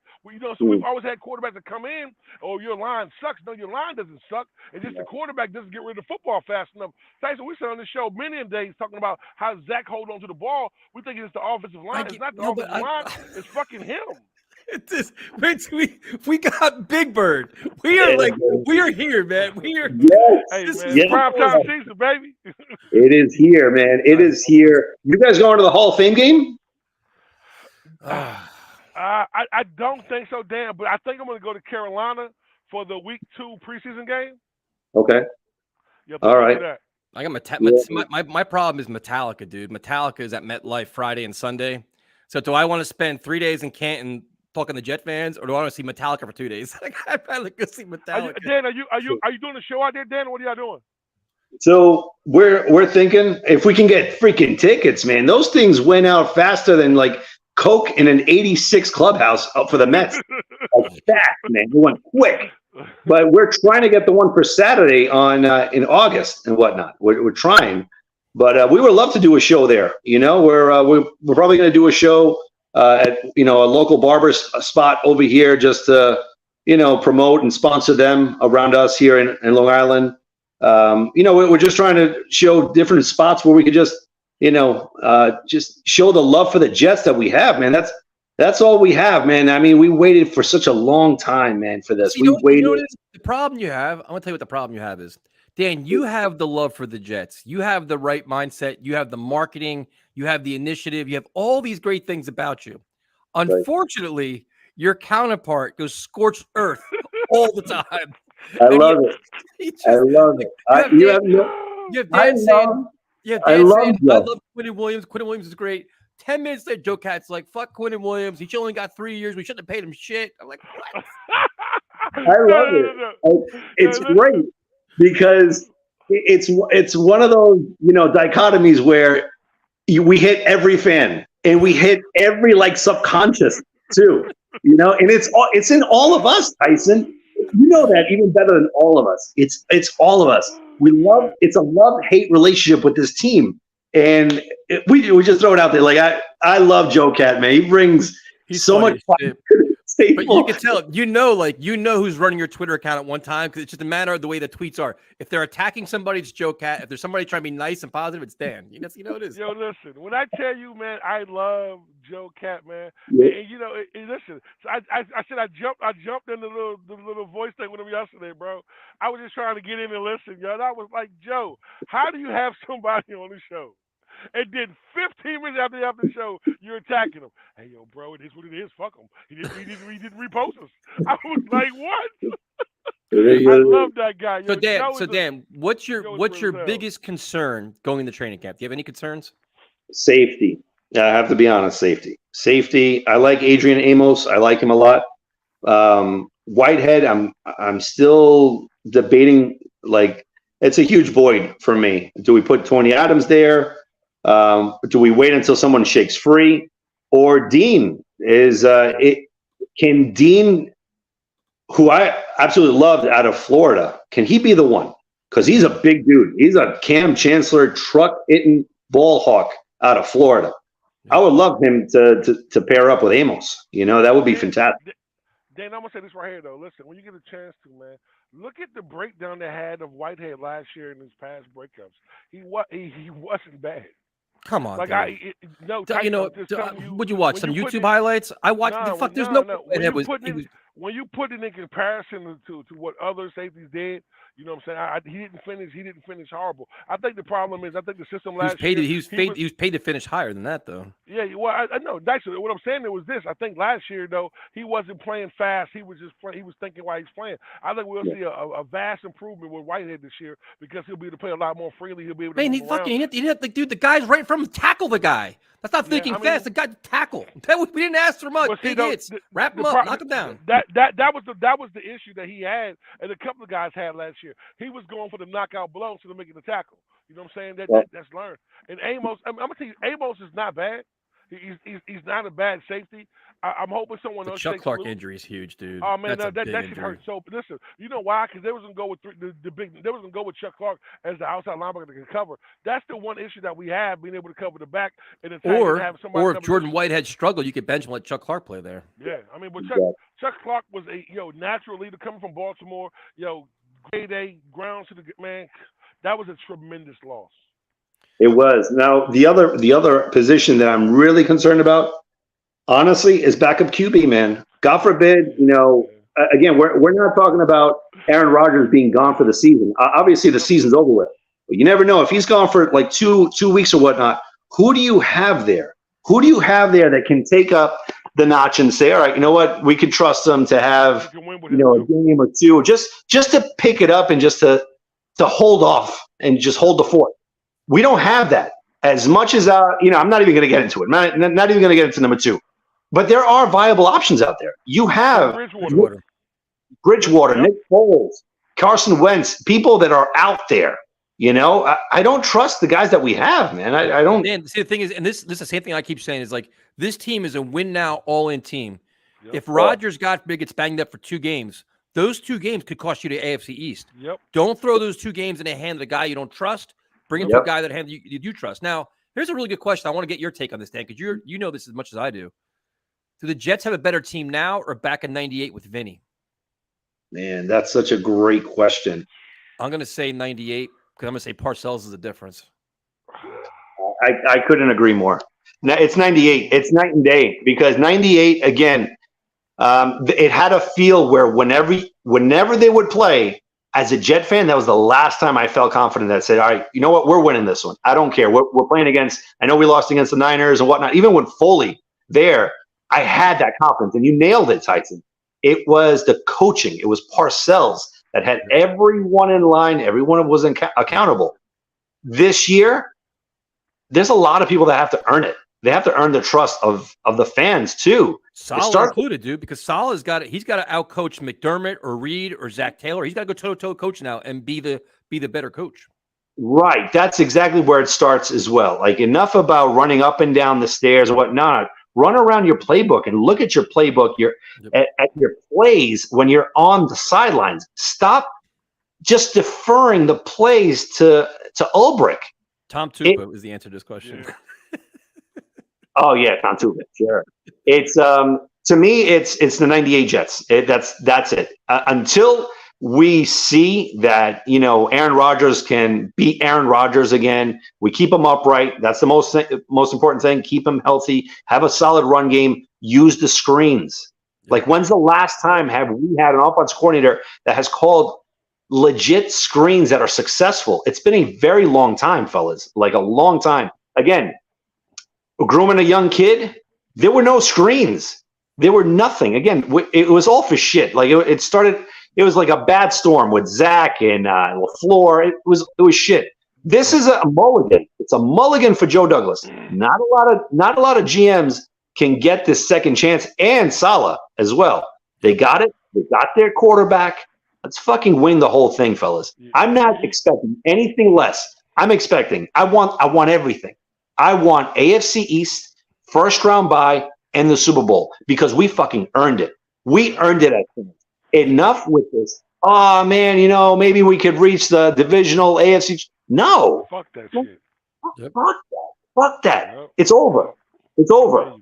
So we've always had quarterbacks that come in. Oh, your line sucks. No, your line doesn't suck. It's just the quarterback doesn't get rid of the football fast enough. Tyson, we said on the show many days talking about how Zach hold on to the ball. We think it's the offensive line. It's not the offensive line. It's fucking him. We got Big Bird. We are here, man. We are. Yes. Hey, man, prime time season, baby. It is here, man. It is here. You guys going to the Hall of Fame game? I don't think so, Dan. But I think I'm going to go to Carolina for the Week 2 preseason game. Okay. Yep, all right. I got my problem is Metallica, dude. Metallica is at MetLife Friday and Sunday. So do I want to spend 3 days in Canton talking to Jet fans, or do I want to see Metallica for 2 days? I'd rather go see Metallica. Dan, are you doing a show out there, Dan? Or what are y'all doing? So we're thinking if we can get freaking tickets, man. Those things went out faster than like Coke in an '86 clubhouse up for the Mets. Like that, man. It went quick. But we're trying to get the one for Saturday in August and whatnot. We're trying, but we would love to do a show there. You know, we're probably going to do a show at a local barber spot over here, just to promote and sponsor them around us here in Long Island. We're just trying to show different spots where we could just show the love for the Jets that we have, man. That's all we have, man. I mean, we waited for such a long time, man, for this. The problem you have, I'm going to tell you what the problem you have is, Dan, you have the love for the Jets. You have the right mindset. You have the marketing. You have the initiative. You have all these great things about you. Unfortunately, your counterpart goes scorched earth all the time. I love it. I love it. I love Quinnen Williams. Quinnen Williams is great. 10 minutes later, Joe Cat's like, fuck Quinnen Williams. He only got 3 years. We shouldn't have paid him shit. I'm like, what? I love it. It's great because it's one of those, dichotomies where we hit every fan and we hit every subconscious too, and it's in all of us, Tyson. You know that even better than all of us. It's all of us. It's a love-hate relationship with this team. And we just throw it out there. I love Joe Cat, man. He brings so much fun to the table. But you can tell, who's running your Twitter account at one time, because it's just a matter of the way the tweets are. If they're attacking somebody, it's Joe Cat. If there's somebody trying to be nice and positive, it's Dan. You know it is. Yo, listen. When I tell you, man, I love Joe Cat, man. Yeah. And listen. So I said I jumped in the little voice thing with him yesterday, bro. I was just trying to get in and listen, yo. And I was like, Joe, how do you have somebody on the show? And then 15 minutes after the show, you're attacking him. Hey, yo, bro, it is what it is. Fuck him. He didn't repost us. I was like, what? I love that guy. Yo, Dan, what's your biggest concern going into training camp? Do you have any concerns? Safety. I have to be honest. Safety. I like Adrian Amos. I like him a lot. Whitehead. I'm still debating. It's a huge void for me. Do we put Tony Adams there? Do we wait until someone shakes free? Or Dean can Dean, who I absolutely loved out of Florida, can he be the one? Because he's a big dude. He's a Cam Chancellor truck hitting ball hawk out of Florida. I would love him to pair up with Amos. That would be fantastic. Dan, I'm gonna say this right here though. Listen, when you get a chance to, man, look at the breakdown they had of Whitehead last year in his past breakups. He wasn't bad. Come on, would you watch some YouTube highlights? I watched. There's no. when you put it in comparison to what other safeties did, you know what I'm saying? He didn't finish horrible. I think the problem is, I think the system last year. He was paid to finish higher than that, though. Yeah, well, I know. Actually, what I'm saying was this. I think last year, though, he wasn't playing fast. He was just playing. He was thinking while he's playing. I think we'll see a vast improvement with Whitehead this year because he'll be able to play a lot more freely. He'll be able to move around. He didn't like, dude, the guy's right from him. Tackle the guy. That's not thinking fast. The guy tackle. We didn't ask for much. Big hits. Wrap him up. Knock him down. That was the issue that he had, and a couple of guys had last year. He was going for the knockout blow instead of making the tackle. You know what I'm saying? That's learned. And Amos, I'm gonna tell you, Amos is not bad. He's not a bad safety. I'm hoping someone else. Chuck Clark injury is huge, dude. Oh man, that should hurt. So listen, you know why? Because they was gonna go with they was gonna go with Chuck Clark as the outside linebacker that can cover. That's the one issue that we have, being able to cover the back and have somebody. Or if Jordan Whitehead struggled, you could bench him, let Chuck Clark play there. Yeah, I mean, but Chuck Clark was a natural leader coming from Baltimore. Grade A, ground to the man. That was a tremendous loss. It was. Now the other position that I'm really concerned about, honestly, is backup QB, man. God forbid, again, we're not talking about Aaron Rodgers being gone for the season. Obviously, the season's over with. But you never know if he's gone for like two weeks or whatnot. Who do you have there? Who do you have there that can take up the notch and say, all right, you know what, we can trust them to have a game or two, just to pick it up and just to hold off and just hold the fort. We don't have that. As much as I'm not even going to get into it. Not even going to get into number two. But there are viable options out there. You have Bridgewater, Nick Foles, Carson Wentz, people that are out there. I don't trust the guys that we have, man. I don't. Man, see, the thing is, and this is the same thing I keep saying, is like, this team is a win now, all in team. Yep. If Rodgers gets banged up for 2 games, those 2 games could cost you the AFC East. Yep. Don't throw those 2 games in the hand of a guy you don't trust. Bring it to a guy that you do trust. Now, here's a really good question. I want to get your take on this, Dan, because you know this as much as I do. Do the Jets have a better team now or back in '98 with Vinny? Man, that's such a great question. I'm going to say 98 because I'm going to say Parcells is the difference. I couldn't agree more. Now, it's 98. It's night and day because 98, again, it had a feel where whenever they would play, as a Jet fan, that was the last time I felt confident that said, all right, you know what? We're winning this one. I don't care. We're playing against – I know we lost against the Niners and whatnot. Even with Foley there, I had that confidence. And you nailed it, Tyson. It was the coaching. It was Parcells that had everyone in line. Everyone was accountable. This year, there's a lot of people that have to earn it. They have to earn the trust of the fans too. Saleh included, dude, because Saleh's got he's got to outcoach McDermott or Reed or Zach Taylor. He's got to go toe-to-toe coach now and be the better coach. Right. That's exactly where it starts as well. Like, enough about running up and down the stairs or whatnot. Run around your playbook and look at your playbook, at your plays when you're on the sidelines. Stop just deferring the plays to Ulbrich. Tom Tupa was the answer to this question. Yeah. Oh yeah, Tom Tupa, sure. It's to me, it's the '98 Jets. That's it. Until we see that Aaron Rodgers can beat Aaron Rodgers again, we keep him upright. That's the most important thing. Keep him healthy. Have a solid run game. Use the screens. Like, when's the last time have we had an offense coordinator that has called legit screens that are successful? It's been a very long time, fellas. Like, a long time. Again, grooming a young kid, there were no screens. There were nothing. Again, it was all for shit. Like, it started. It was like a bad storm with Zach and LaFleur. It was shit. This is a mulligan. It's a mulligan for Joe Douglas. Not a lot of GMs can get this second chance, and Saleh as well. They got it. They got their quarterback. Let's fucking win the whole thing, fellas. I'm not expecting anything less. I want everything. I want AFC East, first round bye, and the Super Bowl, because we fucking earned it. We earned it at times. Enough with this. Oh man, maybe we could reach the divisional AFC. No. Fuck that shit. Fuck that. Yep. It's over. It's over.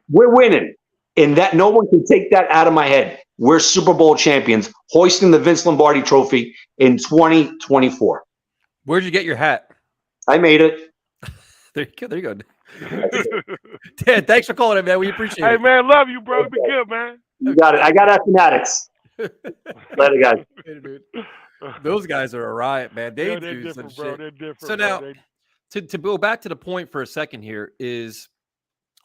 We're winning. And that no one can take that out of my head. We're Super Bowl champions, hoisting the Vince Lombardi trophy in 2024. Where'd you get your hat? I made it. There you go. Ted, thanks for calling in, man. We appreciate it. Hey, man, love you, bro. Be good, man. You got it. I got Fanatics. Later, guys. Later, dude. Those guys are a riot, man. They They're do different, some bro. shit. They're different. So bro. now, to go back to the point for a second here is,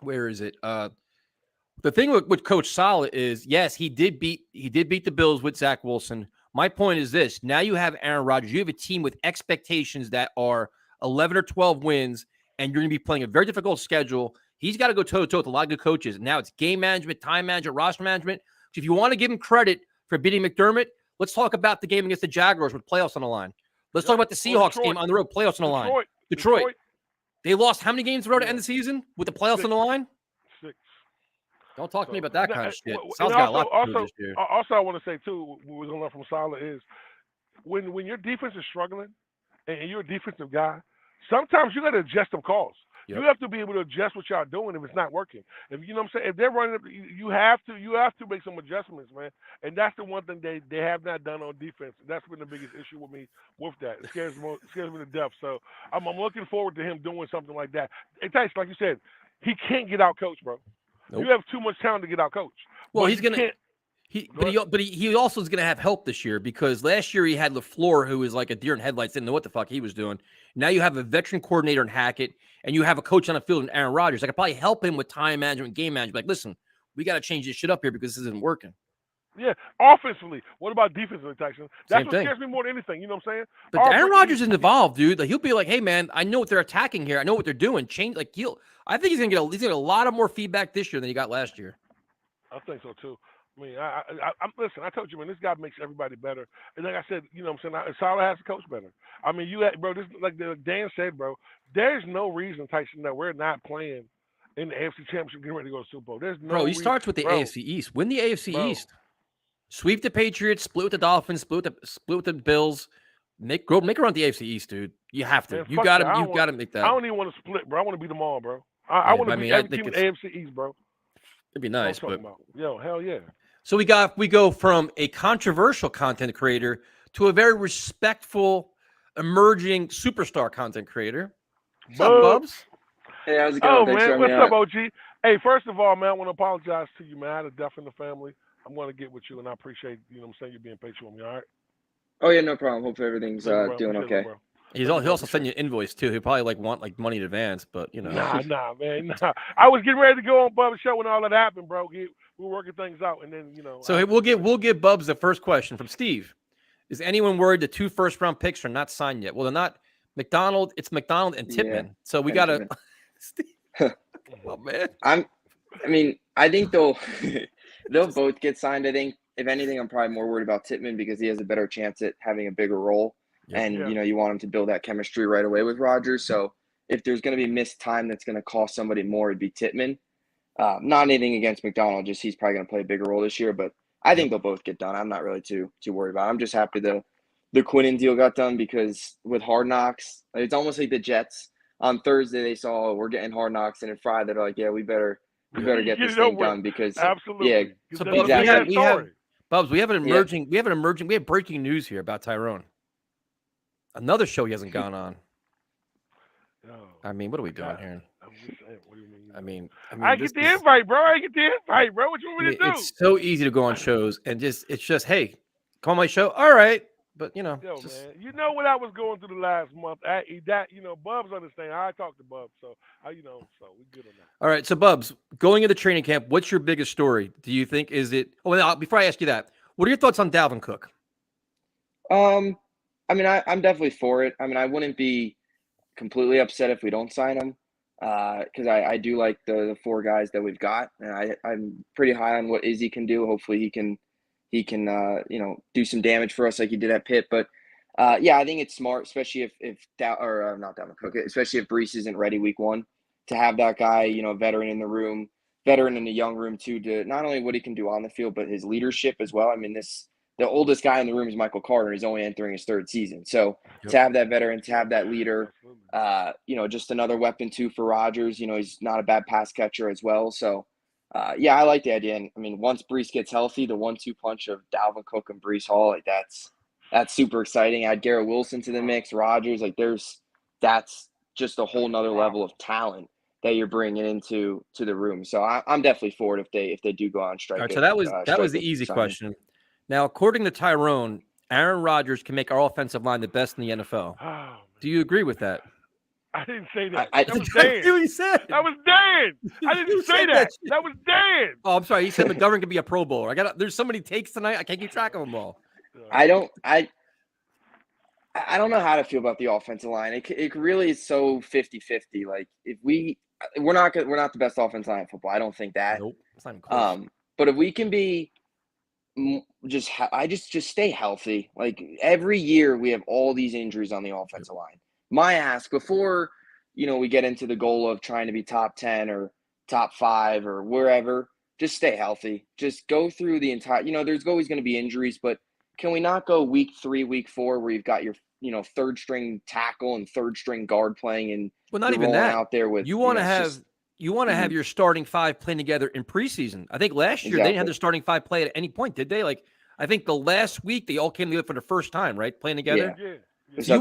where is it? The thing with Coach Saleh is, yes, he did beat the Bills with Zach Wilson. My point is this: now you have Aaron Rodgers. You have a team with expectations that are 11 or 12 wins, and you're going to be playing a very difficult schedule. He's got to go toe to toe with a lot of good coaches. Now it's game management, time management, roster management. If you want to give him credit for beating McDermott, let's talk about the game against the Jaguars with playoffs on the line. Let's talk about the Seahawks game on the road, playoffs on the line. Detroit. They lost how many games in a row to end the season with the playoffs on the line? 6. Don't talk to me about that kind of shit. And Sal's got a lot to do this year. Also, I want to say too, what we're gonna learn from Saleh is when your defense is struggling and you're a defensive guy, sometimes you got to adjust them calls. Yep. You have to be able to adjust what y'all doing if it's not working. If you know what I'm saying, if they're running, you have to make some adjustments, man. And that's the one thing they have not done on defense. That's been the biggest issue with me with that. It scares me to death. So I'm looking forward to him doing something like that. Hey, Tyson, like you said, he can't get out coached, bro. Nope. You have too much talent to get out coached. Well, he's gonna. He also is going to have help this year because last year he had LaFleur, who was like a deer in headlights, didn't know what the fuck he was doing. Now you have a veteran coordinator in Hackett, and you have a coach on the field in Aaron Rodgers. I could probably help him with time management, game management. Like, listen, we got to change this shit up here because this isn't working. Yeah, offensively. What about defensively, Tyson? That's Same what thing. scares me more than anything. You know what I'm saying? But Aaron Rodgers is involved, dude. Like, he'll be like, "Hey, man, I know what they're attacking here. I know what they're doing. Change." Like, I think he's gonna get a lot of more feedback this year than he got last year. I think so too. I mean, listen. I told you, man, this guy makes everybody better. And like I said, you know what I'm saying? Saleh has to coach better. I mean, bro. This like Dan said, bro. There's no reason, Tyson, that we're not playing in the AFC Championship, getting ready to go to the Super Bowl. There's no. Bro, he starts with the AFC East. Win the AFC East. Sweep the Patriots. Split with the Dolphins. Split with the Bills. Make a run at the AFC East, dude. You have to. Man, You got to make that. I don't even want to split, bro. I want to beat them all, bro. I want to beat every team in the AFC East, bro. It'd be nice, but yo, hell yeah. So we go from a controversial content creator to a very respectful, emerging superstar content creator. What's up, Bubs? Hey, how's it going? Oh, man, what's up, OG? Hey, first of all, man, I want to apologize to you, man. I had a death in the family. I'm going to get with you, and I appreciate, you know what I'm saying, you being patient with me, all right? Oh, yeah, no problem. Hope everything's doing okay. He'll also send you an invoice, too. He'll probably want money in advance, but, you know. Nah, man, nah. I was getting ready to go on Bub's show when all that happened, bro. We were working things out, and then, you know. So we'll give Bubs the first question from Steve. Is anyone worried the 2 first-round picks are not signed yet? Well, they're not. It's McDonald and Tippmann. Yeah, so we got to – oh, man. I think they'll both get signed. I think, if anything, I'm probably more worried about Tippmann because he has a better chance at having a bigger role. Yeah. And, you know, you want him to build that chemistry right away with Rodgers. So if there's going to be missed time that's going to cost somebody more, it'd be Tippmann. Not anything against McDonald, just he's probably going to play a bigger role this year. But I think they'll both get done. I'm not really too worried about it. I'm just happy the Quinnen deal got done because with Hard Knocks, it's almost like the Jets. On Thursday, they saw we're getting Hard Knocks, and then Friday, they're like, yeah, we better get this thing done because absolutely. Yeah. So exactly. we have breaking news here about Tyrone. Another show he hasn't gone on. I mean, what are we doing here? I'm just saying, what do you mean? I mean, I get the invite, bro. What you want me to do? It's so easy to go on shows and it's just, hey, come on my show. All right. But, you know. Yo, man, you know what I was going through the last month. Bubs understand. I talked to Bubs, so we good on that. All right, so Bubs, going into training camp, what's your biggest story? Do you think before I ask you that, what are your thoughts on Dalvin Cook? I'm definitely for it. I wouldn't be completely upset if we don't sign him because I do like the 4 guys that we've got, and I'm pretty high on what Izzy can do. Hopefully he can do some damage for us like he did at Pitt. But I think it's smart, especially if not Dalvin Cook, especially if Breece isn't ready week 1, to have that guy, veteran in the young room too, to not only what he can do on the field, but his leadership as well. The oldest guy in the room is Michael Carter. He's only entering his 3rd season. So to have that veteran, to have that leader, just another weapon too for Rodgers. He's not a bad pass catcher as well. So I like the idea. And once Breece gets healthy, the 1-2 punch of Dalvin Cook and Breece Hall, that's super exciting. Add Garrett Wilson to the mix, Rodgers, that's just a whole nother level of talent. that you're bringing into the room. So I'm definitely for it if they do go on strike. All right, so that was the easy question. Now, according to Tyrone, Aaron Rodgers can make our offensive line the best in the NFL. Oh, Do you agree with that? I didn't say that. I That was That's Dan. what he said. That was Dan. I You didn't say said that. that shit. That was Dan. Oh, I'm sorry. He said McGovern could be a Pro Bowler. There's so many takes tonight. I can't keep track of them all. I don't know how to feel about the offensive line. It really is so 50-50. Like if we're not the best offensive line in football. I don't think that. Nope. It's not even close. But if we can be just stay healthy. Like every year we have all these injuries on the offensive line. My ask before, we get into the goal of trying to be top 10 or top 5 or wherever, just stay healthy. Just go through the entire, there's always going to be injuries, but can we not go week 3, week 4 where you've got your, third string tackle and third string guard playing and Well, not even that. out there with You want to have your starting 5 playing together in preseason. I think last year they didn't have their starting 5 play at any point, did they? Like I think the last week they all came together for the first time, right? Playing together. Yeah. So you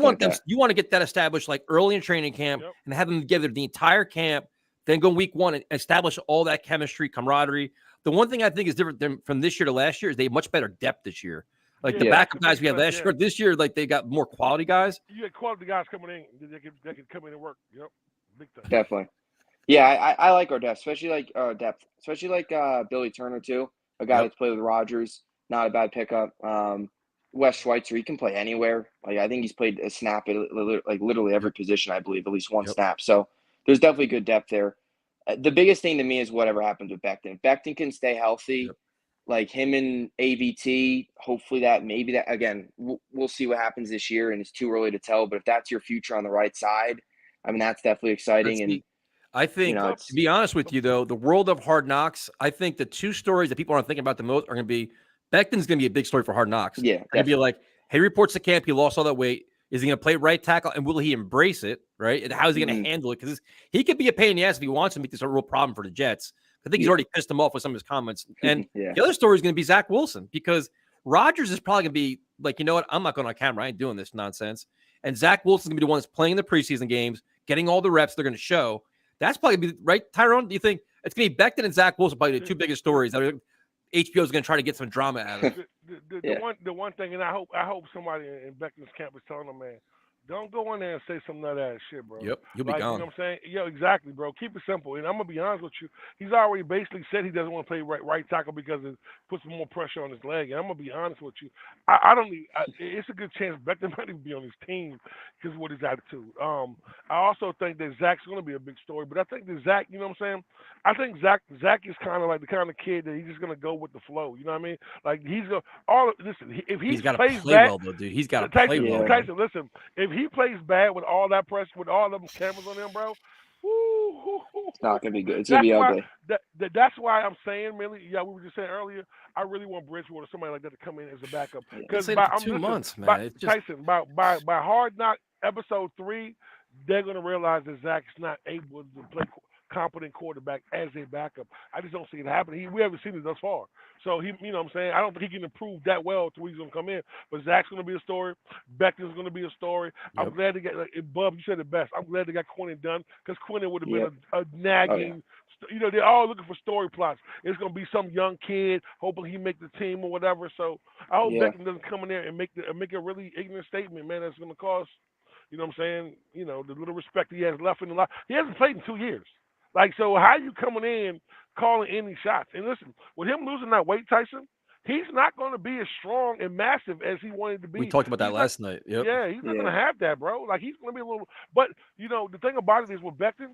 want to get that established like early in training camp and have them together the entire camp, then go week 1 and establish all that chemistry, camaraderie. The one thing I think is different from this year to last year is they have much better depth this year. Like the backup guys we had last year, this year, like they got more quality guys. You get quality guys coming in. They can come in and work. Yep. Big time. Definitely. Yeah, I like our depth, especially like Billy Turner too, a guy that's played with Rodgers. Not a bad pickup. Wes Schweitzer, he can play anywhere. Like I think he's played a snap at like literally every position, I believe, at least one snap. So there's definitely good depth there. The biggest thing to me is whatever happens with Becton. If Becton can stay healthy, like him and AVT, hopefully maybe that again, we'll see what happens this year, and it's too early to tell. But if that's your future on the right side, I mean that's definitely exciting. I think, to be honest with you, though, the world of Hard Knocks, I think the 2 stories that people aren't thinking about the most are going to be Becton's going to be a big story for Hard Knocks. Yeah. Going to be like, hey, reports to camp, he lost all that weight. Is he going to play right tackle, and will he embrace it, right? And how is he going to handle it? Because he could be a pain in the ass if he wants to make this a real problem for the Jets. I think he's already pissed him off with some of his comments. And the other story is going to be Zach Wilson, because Rodgers is probably going to be like, you know what? I'm not going on camera. I ain't doing this nonsense. And Zach Wilson's going to be the one that's playing the preseason games, getting all the reps they're going to show. That's probably going to be right, Tyrone. Do you think it's going to be Becton and Zach Wilson probably the 2 biggest stories that HBO is going to try to get some drama out of? The one thing, and I hope somebody in Becton's camp is telling them, man, don't go in there and say some nut ass shit, bro. Yep, you'll be gone. You know what I'm saying? Yeah, exactly, bro. Keep it simple. And I'm gonna be honest with you. He's already basically said he doesn't want to play right tackle because it puts more pressure on his leg. And I'm gonna be honest with you. It's a good chance Becton might even be on his team because of what his attitude. I also think that Zach's gonna be a big story. But I think that Zach, you know what I'm saying? I think Zach is kind of like the kind of kid that he's just gonna go with the flow. You know what I mean? Like listen. If he plays play bad, well, though, dude. He's got to play well. Tyson, listen. If he plays bad with all that pressure, with all them cameras on him, bro, it's not gonna be good. It's gonna be ugly. That's why I'm saying, really, we were just saying earlier, I really want Bridgewater, somebody like that, to come in as a backup. Because by 2 months, man. Tyson, by Hard Knock episode 3, they're gonna realize that Zach's not able to play competent quarterback as a backup. I just don't see it happening. We haven't seen it thus far. So you know what I'm saying? I don't think he can improve that well to where he's gonna come in. But Zach's gonna be a story. Becton's gonna be a story. I'm glad to get Bub, you said it best. I'm glad they got Quinnen done, because Quinnen would have been a nagging. They're all looking for story plots. It's gonna be some young kid hoping he make the team or whatever. So I hope Becton doesn't come in there and make a really ignorant statement, man. That's gonna cost. You know what I'm saying? The little respect he has left in the life. He hasn't played in 2 years. Like, so how you coming in calling any shots? And listen, with him losing that weight, Tyson, he's not going to be as strong and massive as he wanted to be. We talked about that last night. Yep. Yeah, he's not going to have that, bro. Like, he's going to be a little – but, the thing about it is with Becton,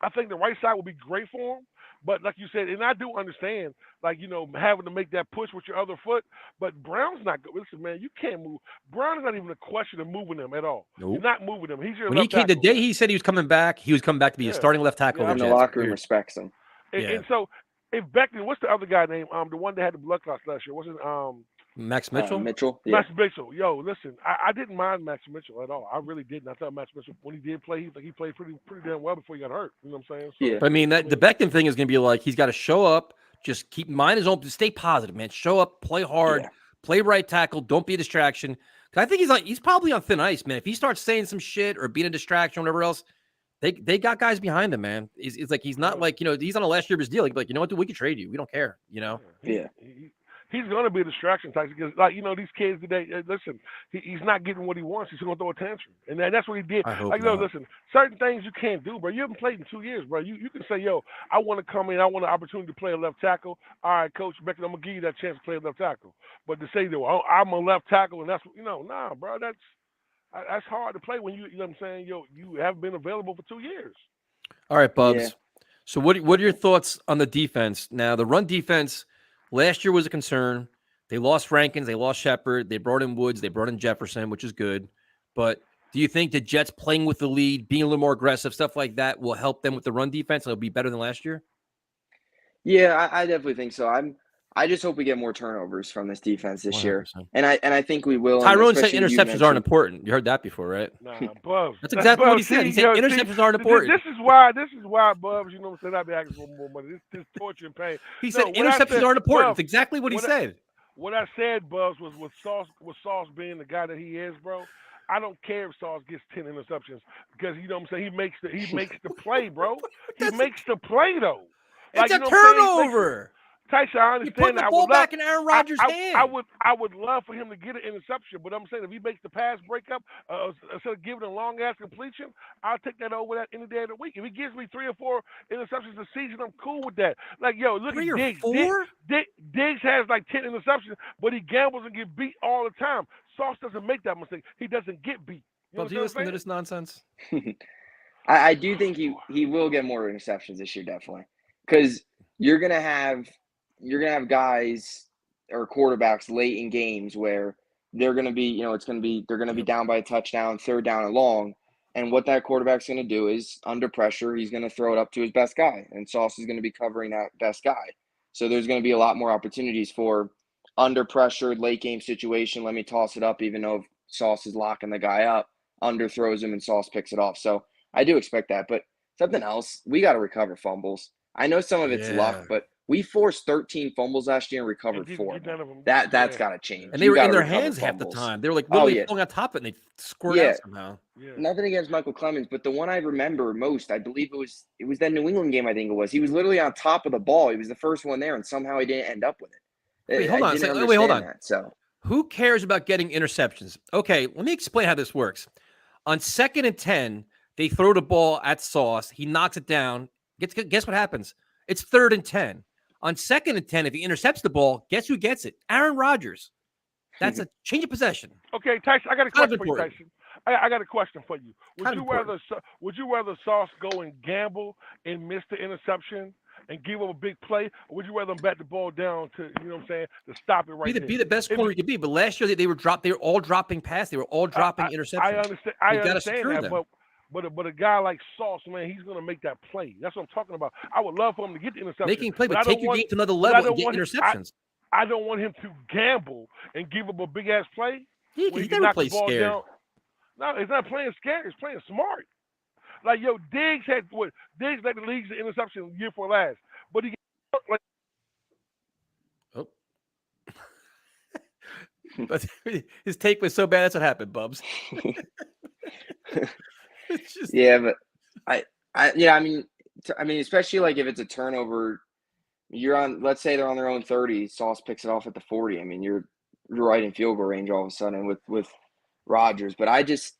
I think the right side will be great for him. But like you said, and I do understand, like, having to make that push with your other foot. But Brown's not good. Listen, man, you can't move. Brown is not even a question of moving him at all. Nope. You're not moving him. He's your left tackle. The day he said he was coming back to be a starting left tackle. And the locker room respects him. And so, if Becton, what's the other guy named? The one that had the blood clots last year. What's his Max Mitchell? Max Mitchell. Yo, listen, I didn't mind Max Mitchell at all. I really didn't. I thought Max Mitchell, when he did play, he played pretty damn well before he got hurt. You know what I'm saying? So, But I mean, the Becton thing is going to be like, he's got to show up, just keep mind his own, stay positive, man. Show up, play hard, play right tackle, don't be a distraction. I think he's probably on thin ice, man. If he starts saying some shit or being a distraction or whatever else, They got guys behind him, man. It's like he's not like, he's on a last year of his deal. Like, you know what, dude, we can trade you. We don't care, Yeah. He's going to be a distraction type because, like, these kids today, listen, he's not getting what he wants. He's going to throw a tantrum. And that's what he did. I hope like, not. Listen, certain things you can't do, bro. You haven't played in 2 years, bro. You can say, yo, I want to come in. I want an opportunity to play a left tackle. All right, Coach Beckett, I'm going to give you that chance to play a left tackle. But to say, though, I'm a left tackle and that's, nah, bro, that's hard to play when you know what I'm saying? Yo, you haven't been available for 2 years. All right, Bubs. Yeah. So what are your thoughts on the defense? Now, the run defense last year was a concern. They lost Rankins. They lost Shepard. They brought in Woods. They brought in Jefferson, which is good. But do you think the Jets playing with the lead, being a little more aggressive, stuff like that will help them with the run defense and it'll be better than last year? Yeah, I definitely think so. I just hope we get more turnovers from this defense this 100%. year. And I think we will. Tyrone said especially you interceptions aren't mentioned- important. You heard that before, right? Nah, Bubs. That's exactly what he said. He said See, interceptions aren't important. This is why, Bubs, you know what I'm saying? I be asking for more money. This torture and pain. He said what I interceptions said- aren't important. Bubs, That's exactly what he said. What I said, Bubs, was with Sauce being the guy that he is, bro. I don't care if Sauce gets 10 interceptions because you know what I'm saying. He makes the play, bro. He makes the play though. It's a you know what I'm saying? turnover. Tyson, I You understand put the that. ball back in Aaron Rodgers' hand. I would love for him to get an interception, but I'm saying if he makes the pass breakup, instead of giving a long ass completion, I'll take that over that any day of the week. If he gives me 3 or 4 interceptions a season, I'm cool with that. Like, yo, look 3 at or Diggs. 4? Diggs has like 10 interceptions, but he gambles and get beat all the time. Sauce doesn't make that mistake. He doesn't get beat. Bubs, you listening to this nonsense? I do think he will get more interceptions this year, definitely, because you're gonna have guys or quarterbacks late in games where they're gonna be, they're gonna be down by a touchdown, 3rd down and long, and what that quarterback's gonna do is under pressure, he's gonna throw it up to his best guy, and Sauce is gonna be covering that best guy. So there's gonna be a lot more opportunities for under pressure, late game situation. Let me toss it up, even though Sauce is locking the guy up, underthrows him, and Sauce picks it off. So I do expect that. But something else, we got to recover fumbles. I know some of it's luck, but we forced 13 fumbles last year and recovered 4. That's got to change. And they were in their hands half the time. They were like literally pulling on top of it and they scored out somehow. Yeah. Nothing against Michael Clemens, but the one I remember most, I believe it was that New England game, I think it was. He was literally on top of the ball. He was the first one there, and somehow he didn't end up with it. Wait, hold on. That, so who cares about getting interceptions? Okay, let me explain how this works. On 2nd and 10, they throw the ball at Sauce. He knocks it down. Guess what happens? It's 3rd and 10. On 2nd and 10, if he intercepts the ball, guess who gets it? Aaron Rodgers. That's a change of possession. Okay, Tyson, I got a question for you, Tyson. I got a question for you. Would you rather Sauce go and gamble and miss the interception and give up a big play, or would you rather them bat the ball down to, you know what I'm saying, to stop it right there? Be the best corner you could be. But last year they were all dropping passes. They were all dropping interceptions. I understand that, but a guy like Sauce, man, he's gonna make that play. That's what I'm talking about. I would love for him to get the interception. Making play, but take your game to another level and get interceptions. I don't want him to gamble and give up a big ass play. He never plays scared. Down. No, he's not playing scared. He's playing smart. Like, yo, Diggs led the league's interception year for last, but he like. Oh. But his take was so bad. That's what happened, Bubs. Yeah, but I mean, especially like if it's a turnover, you're on. Let's say they're on their own 30. Sauce picks it off at the 40. I mean, you're right in field goal range all of a sudden with Rodgers. But I just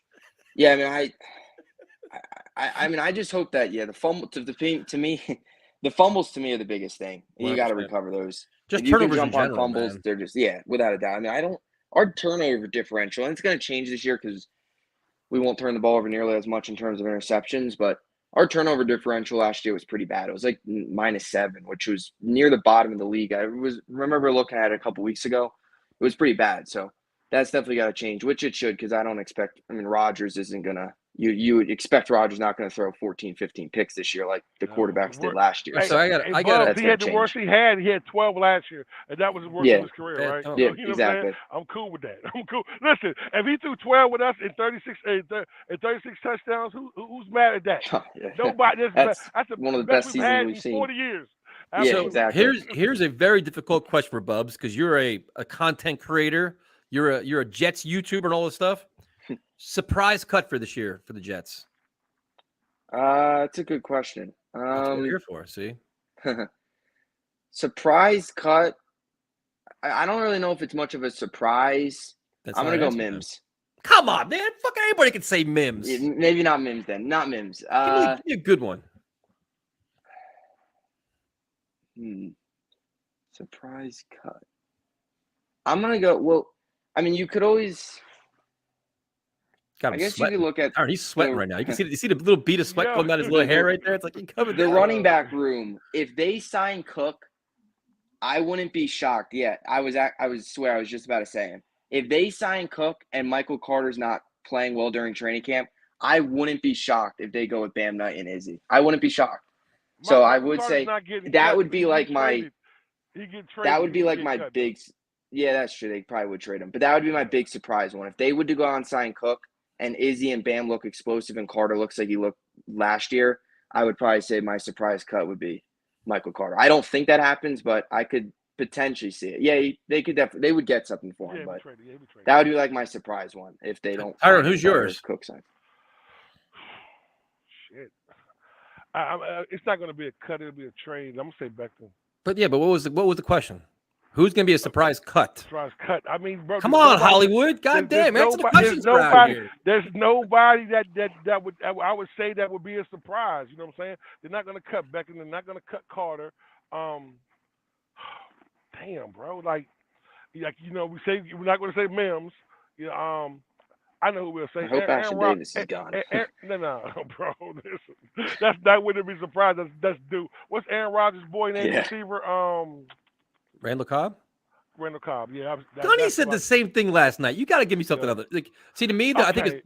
hope that the fumble to me, the fumbles to me are the biggest thing. And you got to recover those. Just if you turnovers can jump in general, on fumbles. man. They're just without a doubt. I mean, our turnover differential, and it's going to change this year because we won't turn the ball over nearly as much in terms of interceptions, but our turnover differential last year was pretty bad. It was like -7, which was near the bottom of the league. I remember looking at it a couple weeks ago. It was pretty bad. So that's definitely got to change, which it should, because I don't expect – Rodgers isn't going to – you would expect Rodgers not going to throw 14, 15 picks this year like the quarterbacks did last year. So I got he had the worst he had. He had 12 last year, and that was the worst of his career, right? Yeah, you know exactly. I'm cool with that. I'm cool. Listen, if he threw 12 with us in 36 touchdowns, who's mad at that? Nobody. That's one of the best seasons we've seen. 40 years. Absolutely. Yeah, exactly. Here's a very difficult question for Bubs, because you're a content creator. You're a Jets YouTuber and all this stuff. Surprise cut for this year for the Jets. That's a good question. That's what we're here for. See, surprise cut. I don't really know if it's much of a surprise. that's I'm not gonna go an answer, man. Mims. Come on, man. Fuck anybody can say Mims. Yeah, maybe not Mims then. Not Mims. Give me a good one. Surprise cut. I'm gonna go. Well, I mean, you could always. Got I him guess sweating. you could look at Darn, he's sweating the- right now. You see the little bead of sweat Yo. going down his little hair right there. It's like he covered the that. running back room. If they sign Cook, I wouldn't be shocked. Yeah, I was just about to say him. If they sign Cook and Michael Carter's not playing well during training camp, I wouldn't be shocked if they go with Bam Knight and Izzy. I wouldn't be shocked. So I would say that would be like my big. Yeah, that's true. They probably would trade him, but that would be my big surprise one. If they would to go out and sign Cook and Izzy and Bam look explosive and Carter looks like he looked last year, I would probably say my surprise cut would be Michael Carter. I don't think that happens, but I could potentially see it. Yeah, they would get something for him, but that would be like my surprise one if they don't. Tyron, who's yours? Cook sign. Shit. It's not going to be a cut. It'll be a trade. I'm going to say Beckham. But what was the question? Who's going to be a surprise cut? Surprise cut. I mean, bro. Come on, Hollywood. God damn, answer the questions around here. There's nobody that would I would say that would be a surprise. You know what I'm saying? They're not going to cut Beckham. They're not going to cut Carter. Damn, bro. Like we say we're not going to say Mims. I know who we'll say. I hope Ashton Davis is gone. No, bro. Listen, that wouldn't be surprised. That's due. What's Aaron Rodgers' boy name? Receiver. Randall Cobb. Randall Cobb. Yeah. Gunny said the same thing last night. You got to give me something other. Like, see, to me, I think it's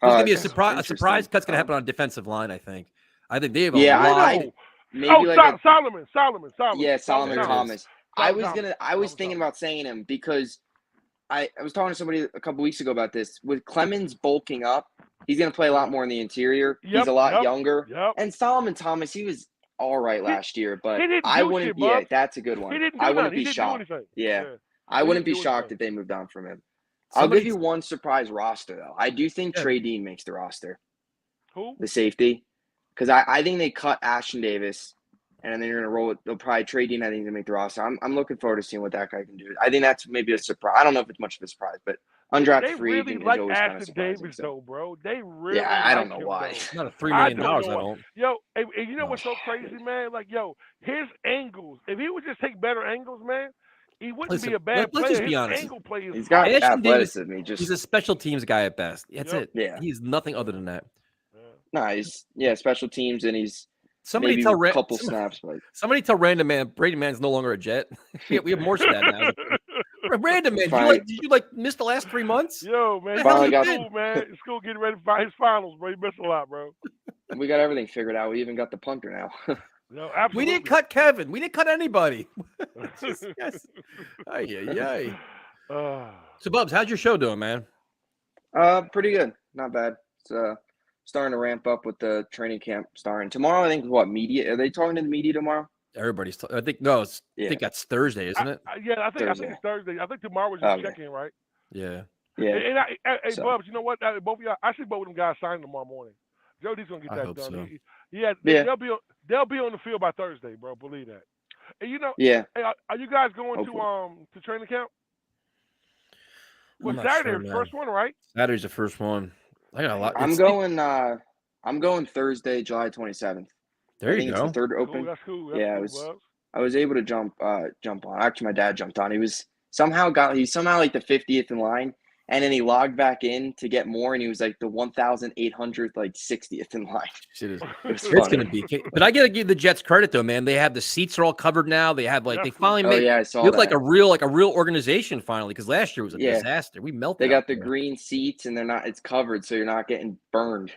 going to be a surprise. A surprise cut's going to happen on defensive line. I think they have a lot. Maybe Solomon. Yeah, Solomon Thomas. I was thinking about saying him because I was talking to somebody a couple weeks ago about this. With Clemens bulking up, he's going to play a lot more in the interior. He's a lot younger. And Solomon Thomas, he was all right last year, but I wouldn't. That's a good one. I wouldn't be shocked. Yeah, I wouldn't be shocked if they moved on from him. I'll give you one surprise roster though. I do think Trey Dean makes the roster. Who? The safety, because I think they cut Ashton Davis. And then they're going to roll it. They'll probably trade Dean, I think, to make the roster. I'm looking forward to seeing what that guy can do. I think that's maybe a surprise. I don't know if it's much of a surprise, but undrafted free agent is always kind of surprising. Davis, though, bro. They really I don't know why. It's not a $3 million, I don't. Yo, and you know what's so crazy, man? Like, his angles, if he would just take better angles, man, he wouldn't be a bad player. Let's just be honest. Angle play is he's got athleticism. He's a special teams guy at best. That's it. Yeah. He's nothing other than that. No, he's special teams, and he's somebody tell a couple snaps. Like somebody tell Random Man Brady Man's no longer a Jet. We have more stat now. Random Man, did you miss the last 3 months? Yo, man, finally got school, man. School getting ready for his finals, bro. He missed a lot, bro. We got everything figured out. We even got the punter now. No, absolutely. We didn't cut Kevin. We didn't cut anybody. Yes. Ay. So, Bubs, how's your show doing, man? Pretty good. Not bad. It's starting to ramp up with the training camp starting tomorrow. I think media? Are they talking to the media tomorrow? Everybody's. I think I think that's Thursday, isn't it? I think it's Thursday. I think tomorrow was just check-in, right? Yeah. Yeah. And Bubs, you know what? Both of y'all, I see both of them guys signing tomorrow morning. Jody's gonna get that done. So. They'll be on the field by Thursday, bro. Believe that. And hey, are you guys going to training camp? Well, Saturday's the first one, right? Saturday's the first one. I got a lot. I'm going Thursday, July 27th. There you go. It's the third open. That's cool. I was able to jump on. Actually, my dad jumped on. He's somehow like the 50th in line, and then he logged back in to get more, and he was like the 1,800th, like 60th in line. It's going to be. But I got to give the Jets credit though, man. They have the seats are all covered now. They have they finally made. I saw look that. like a real organization finally. Because last year was a disaster. We melted. They got the green seats, and it's covered, so you're not getting burned.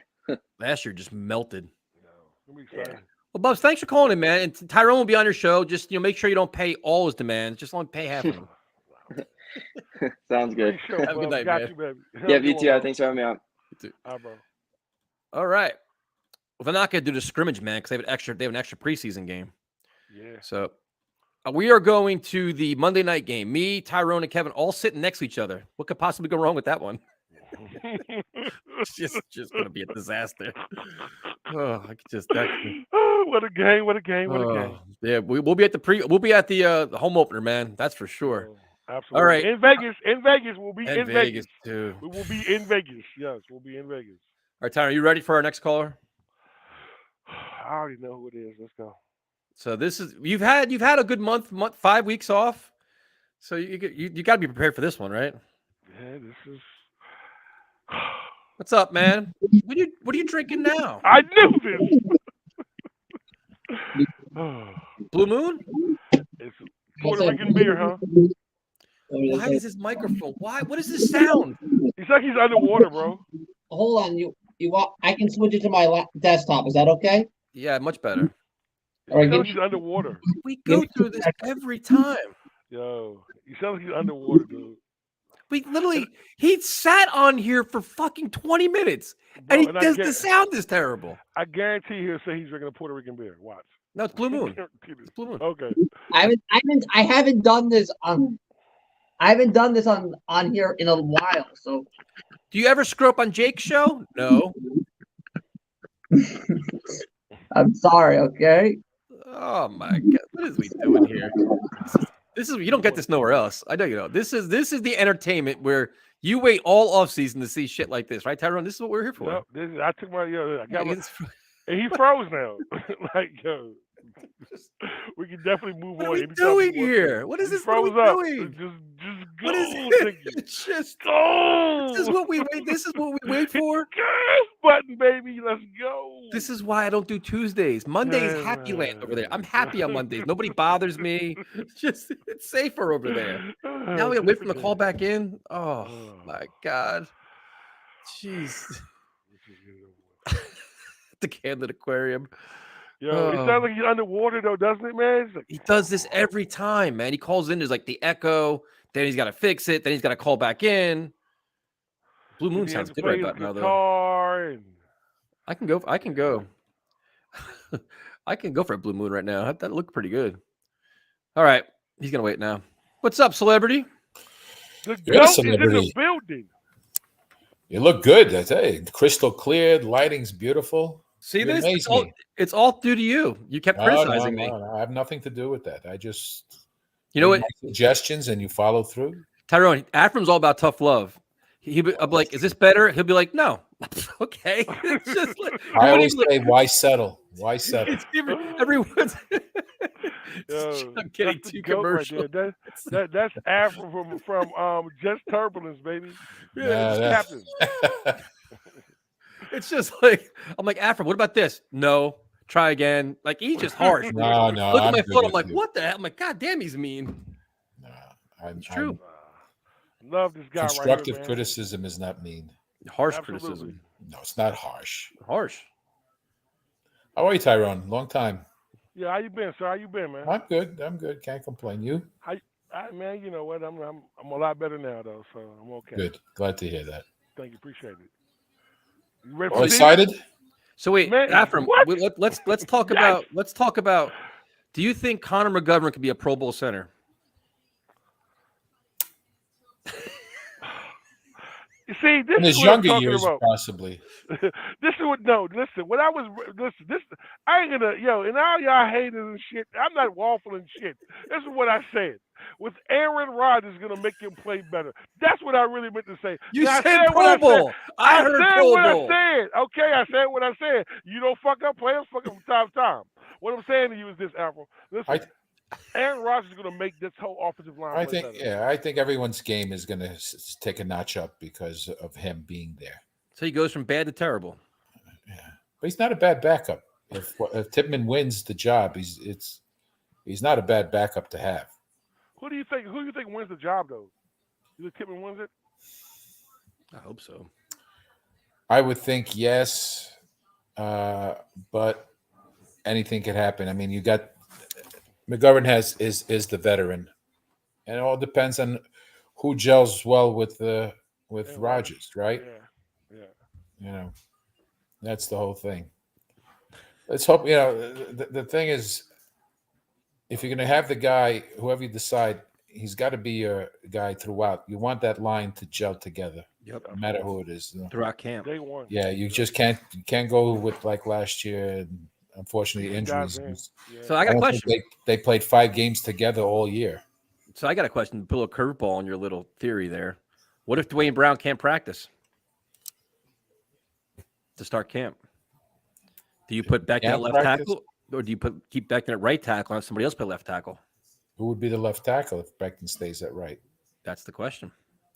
Last year just melted. Yeah. Well, Bubs, thanks for calling in, man. And Tyrone will be on your show. Just make sure you don't pay all his demands. Just only pay half of them. Sounds good. Sure, have a good night, got man. you, baby. Yeah, you too. Thanks for having me on. All right, bro. All right. Well, they're not going to do the scrimmage, man, because they have an extra preseason game. Yeah. So we are going to the Monday night game. Me, Tyrone, and Kevin all sitting next to each other. What could possibly go wrong with that one? It's just going to be a disaster. Oh, I could just that. Oh, what a game! What a game! What a game! Yeah, we'll be at the home opener, man. That's for sure. Oh, absolutely. All right, In Vegas. In Vegas. We'll be and in Vegas. too. We will be in Vegas. Yes, we'll be in Vegas. All right, Tyler, you ready for our next caller? I already know who it is. Let's go. So this is you've had a good month 5 weeks off. So you got to be prepared for this one, right? Yeah, this is. What's up, man? What are you drinking now? I knew this. Blue Moon? It's Puerto Rican beer, huh? Why is this microphone? Why? What is this sound? He's like he's underwater, bro. Hold on, you want? I can switch it to my desktop. Is that okay? Yeah, much better. He All right, sounds give like he's underwater. We go through this every time. Yo, he sounds like he's underwater, dude. We literally, he sat on here for fucking 20 minutes, and the sound is terrible. I guarantee he'll say he's drinking a Puerto Rican beer. Watch. No, it's Blue Moon. It's Blue Moon. Okay. I haven't done this on here in a while. So, do you ever screw up on Jake's show? No. I'm sorry. Okay. Oh my God, what is we doing here? This is you don't get this nowhere else. I know you know. This is the entertainment where you wait all off season to see shit like this, right, Tyrone? This is what we're here for. Yep, I took my I got my, and he froze now. Like yo, we can definitely move what on. What are we doing here? What is this? What are we doing? Just go. What is it? It's just go. This is what we wait. This is what we wait for. Button, baby, let's go. This is why I don't do Tuesdays. Monday is happy land over there. I'm happy on Mondays. Nobody bothers me. It's safer over there. Now we gotta wait for them to call back in. Oh my God. Jeez. The Candid Aquarium. Yo, it sounds like he's underwater though, doesn't it, man? Like, he does this every time, man. He calls in, there's like the echo, then he's got to fix it, then he's got to call back in. Blue Moon sounds good right about now, though. I can go. I can go for a Blue Moon right now. That looked pretty good. All right, he's gonna wait now. What's up, celebrity? The goat is in the building. You look good, I tell you. Crystal clear, lighting's beautiful. See this? It's all due to you. You kept criticizing me. No, I have nothing to do with that. I just, you know what? Suggestions and you follow through. Tyrone, Afram's all about tough love. I'm like, is this better? He'll be like, no. Okay. It's just like, I always say, why settle? Why settle? Everyone's Yo, I'm getting too commercial. Right that's Afram from Just Turbulence, baby. Yeah, Captain. It's just like I'm like, Afram, what about this? No, try again. Like he's just harsh. No. Look at my foot. I'm like, what the hell? I'm like, God damn, he's mean. No, it's true. Love this guy. Constructive right here, criticism is not mean. Harsh criticism. No, it's not harsh. Harsh. How are you, Tyrone? Long time. Yeah, how you been, sir? How you been, man? I'm good. Can't complain. You? Man, you know what? I'm a lot better now, though, so I'm okay. Good. Glad to hear that. Thank you. Appreciate it. You ready for excited? So wait, Afram, let's talk about. Do you think Connor McGovern could be a Pro Bowl center? You see, this in his is what younger I'm years, about. possibly. This is what. No, listen. When I was this, I ain't gonna and all y'all haters and shit. I'm not waffling shit. This is what I said. With Aaron Rodgers gonna make him play better. That's what I really meant to say. You said Pro Bowl. I heard Pro Bowl. I said. Okay, I said what I said. You don't fuck up players, fuck up from time to time. What I'm saying to you is this, Apple. Listen. Aaron Rodgers is going to make this whole offensive line. I think everyone's game is going to take a notch up because of him being there. So he goes from bad to terrible. Yeah, but he's not a bad backup. If Tippmann wins the job, he's not a bad backup to have. Who do you think wins the job though? You think Tippmann wins it? I hope so. I would think yes, but anything could happen. I mean, you got. McGovern is the veteran, and it all depends on who gels well with Rodgers, right? Yeah. You know, that's the whole thing. Let's hope. You know, the thing is, if you're going to have the guy, whoever you decide, he's got to be your guy throughout. You want that line to gel together. Yep. no matter who it is. Throughout camp. Day one. Yeah, you just can't go with like last year. And unfortunately, Guys injuries. in. Yeah. So I got a don't question. think they played 5 games together all year. So I got a question. Put a little curveball on your little theory there. What if Dwayne Brown can't practice to start camp? Do you put Becton at left tackle, or do you keep Becton at right tackle and have somebody else play left tackle? Who would be the left tackle if Becton stays at right? That's the question.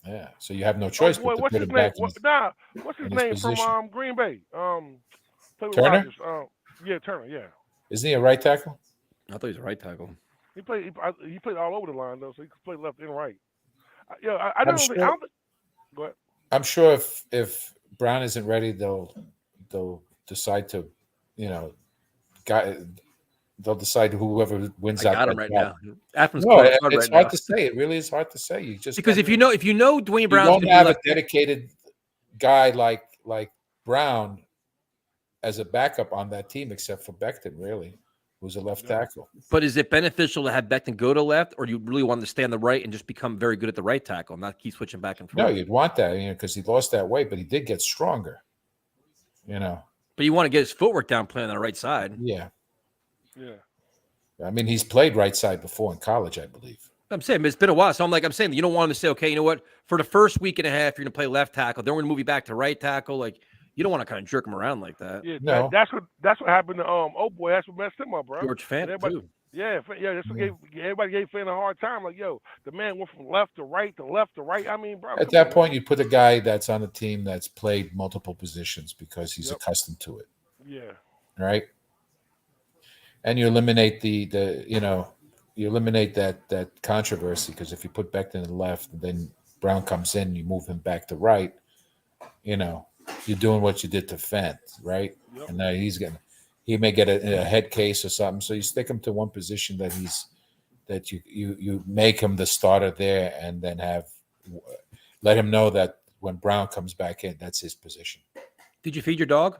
Yeah, so you have no choice but to What's put his him name? back. What's his in his name position. from Green Bay? Played with Turner? Rodgers. Yeah, Turner. Yeah, Isn't he a right tackle? I thought he was a right tackle. he played all over the line though, so he could play left and right. I don't think. Go ahead. I'm sure if Brown isn't ready, they'll decide to, they'll decide whoever wins I out. got him right now. Athens No, it's it's hard to say. It really is hard to say. You just because if you know Dwayne you Brown's don't gonna have be a dedicated guy like Brown as a backup on that team, except for Becton, really, who's a left tackle. But is it beneficial to have Becton go to left, or do you really want him to stay on the right and just become very good at the right tackle, not keep switching back and forth? No, you'd want that, because he lost that weight, but he did get stronger. But you want to get his footwork down playing on the right side. Yeah. Yeah. I mean, he's played right side before in college, I believe. I'm saying it's been a while, so I'm saying you don't want him to say, okay, you know what? For the first week and a half, you're going to play left tackle. Then we're going to move you back to right tackle. Like, you don't want to kind of jerk him around like that. Yeah, No. that's what happened to old boy. That's what messed him up, bro. George Fant, too. Yeah. That's what everybody gave Fant a hard time. Like, yo, the man went from left to right to left to right. I mean, bro. At that point, you put a guy that's on the team that's played multiple positions because he's accustomed to it. Yeah. Right. And you eliminate you eliminate that controversy, because if you put Becton in the left and then Brown comes in, you move him back to right, you're doing what you did to Fent, right? Yep. And now he may get a head case or something. So you stick him to one position that you make him the starter there, and then let him know that when Brown comes back in, that's his position. Did you feed your dog?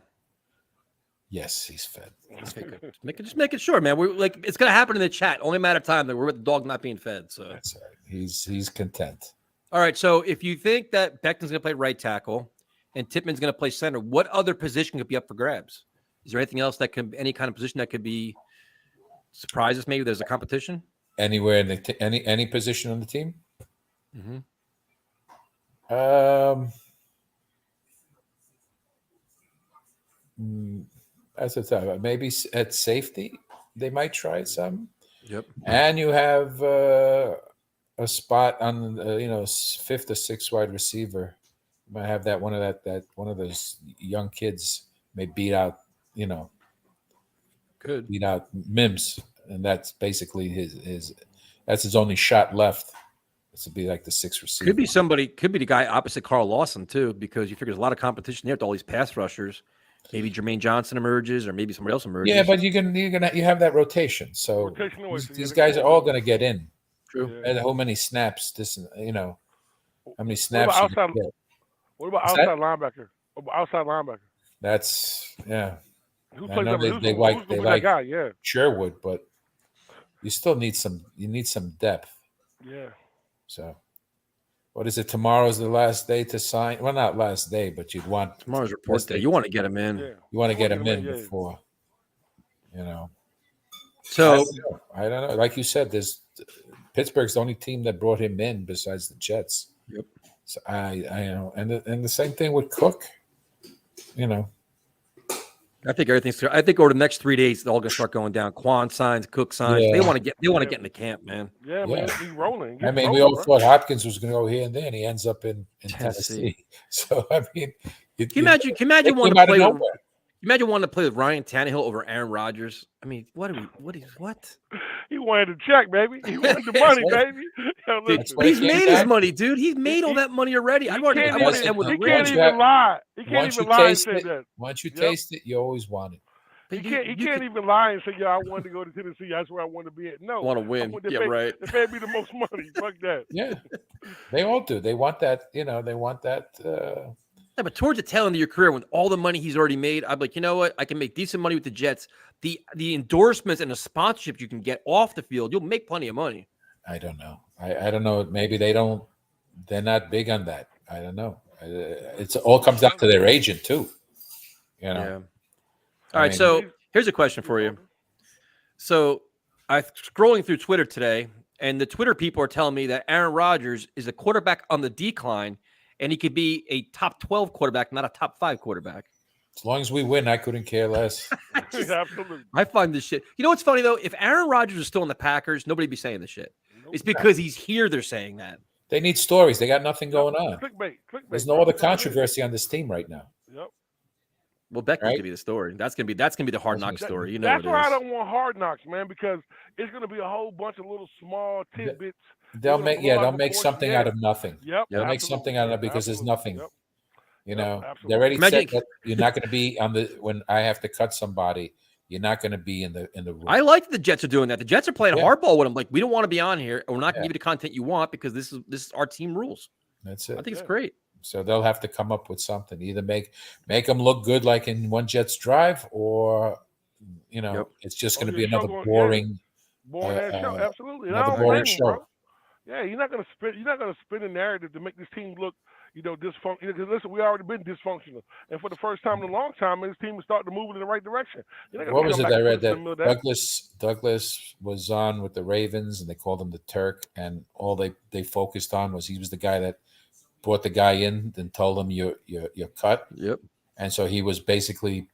Yes, he's fed. Just make it sure, man. We're like, it's gonna happen in the chat. Only a matter of time that we're with the dog not being fed. So that's all right. He's content. All right. So if you think that Becton's gonna play right tackle and Tippmann's gonna play center, what other position could be up for grabs? Is there anything else any kind of position that could be surprises? Maybe there's a competition anywhere in any position on the team. Mm-hmm. That's a tough. Maybe at safety, they might try some. Yep. And you have a spot on, 5th or 6th wide receiver. You might have that one of those young kids may beat out, beat out Mims, and that's basically that's his only shot left. This would be like the 6th receiver. Could be the guy opposite Carl Lawson too, because you figure there's a lot of competition there with all these pass rushers. Maybe Jermaine Johnson emerges, or maybe somebody else emerges. Yeah, but you have that rotation. So these guys are all going to get in. True. And how many snaps? How many snaps? What about outside linebacker? Outside linebacker. That's Who I plays know that? they like that guy? Yeah. Sherwood, but you still need some. You need some depth. Yeah. So, what is it? Tomorrow's the last day to sign. Well, not last day, but you'd want tomorrow's report day. You want to get him in. Yeah. You want to get him in before. So I don't know. Like you said, Pittsburgh's the only team that brought him in besides the Jets. Yep. So I and the same thing with Cook. I think I think over the next 3 days, they're all going to start going down. Quan signs, Cook signs. Yeah. They want to get into camp, man. Yeah, man. He's rolling. We all thought Hopkins was going to go here and there, and he ends up in Tennessee. So I mean, can you imagine wanting to play? Imagine wanting to play with Ryan Tannehill over Aaron Rodgers. I mean, what? He wanted the check, baby. He wanted the money, baby. Dude, he's made his money, dude. He's made all that money already. I want to end with He can't even lie. He can't even lie and say that. Once you taste it, you always want it. He can't even lie and say, "Yeah, I wanted to go to Tennessee. That's where I want to be at." No, I want to win. Right. They paid me the most money. Fuck that. Yeah, they all do. They want that. They want that. Yeah, but towards the tail end of your career, with all the money he's already made, I'm like, you know what? I can make decent money with the Jets. The endorsements and the sponsorship you can get off the field, you'll make plenty of money. I don't know. I don't know. Maybe they're not big on that. I don't know. It's all comes down to their agent too. You know. Yeah. All right. mean- So here's a question for you. So I'm scrolling through Twitter today, and the Twitter people are telling me that Aaron Rodgers is a quarterback on the decline, and he could be a top 12 quarterback, not a top 5 quarterback. As long as we win, I couldn't care less. Absolutely. I find this shit. You know what's funny though? If Aaron Rodgers was still in the Packers, nobody'd be saying this shit. It's because he's here. They're saying that. They need stories. They got nothing going on. Clickbait. There's no other controversy on this team right now. Yep. Well, Beckham Right? could be the story. That's gonna be the hard knock story. You know That's what it why I is. don't want Hard Knocks, man, because it's going to be a whole bunch of little small tidbits. They'll gonna make blow out they'll the make proportion. something Yeah. out of nothing. Yep. They'll make absolutely. something out of it because there's Absolutely. nothing. Yep. You Yep, know, absolutely. they already Imagine- said that you're not going to be on the when I have to cut somebody. You're not going to be in the room. I like that the Jets are doing that. The Jets are playing Yeah. hardball with them. Like, we don't want to be on here, and we're not going Yeah. to give you the content you want because this is our team rules. That's I it. think it's great. So they'll have to come up with something. Either make them look good like in one Jets drive, or Yep. it's just going to Or be your show another going- boring. Boring ass show. Absolutely. And I another don't boring blame you, show. bro. Yeah, you're not gonna spin a narrative to make this team look, dysfunctional. Because listen, we already been dysfunctional, and for the first time in a long time, this team is starting to move in the right direction. You're not gonna What was come it back I and read put us in the middle of that Douglas was on with the Ravens and they called him the Turk, and all they focused on was he was the guy that brought the guy in and told him you're cut, Yep. and so he was basically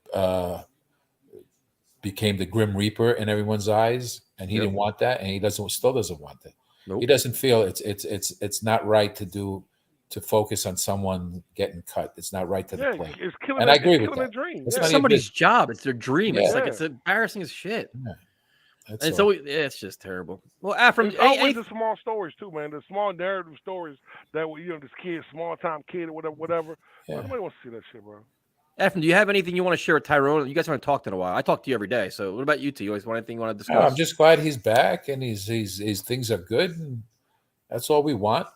became the Grim Reaper in everyone's eyes, and he Yep. didn't want that, and he still doesn't want that. Nope. He doesn't feel it's not right to focus on someone getting cut. It's not right to the Yeah, play. it's killing. And I agree with killing that. the dream. It's It's not even somebody's job. It's their dream. It's Yeah. like it's embarrassing as shit. That's And all. so it's just terrible. Well, Afram, It's always the small stories too, man. The small narrative stories that this kid, small time kid or whatever. Yeah. Nobody wants to see that shit, bro. Afram, do you have anything you want to share with Tyrone? You guys haven't talked in a while. I talk to you every day. So what about you two? You always want anything you want to discuss? No, I'm just glad he's back and his things are good, and that's all we want.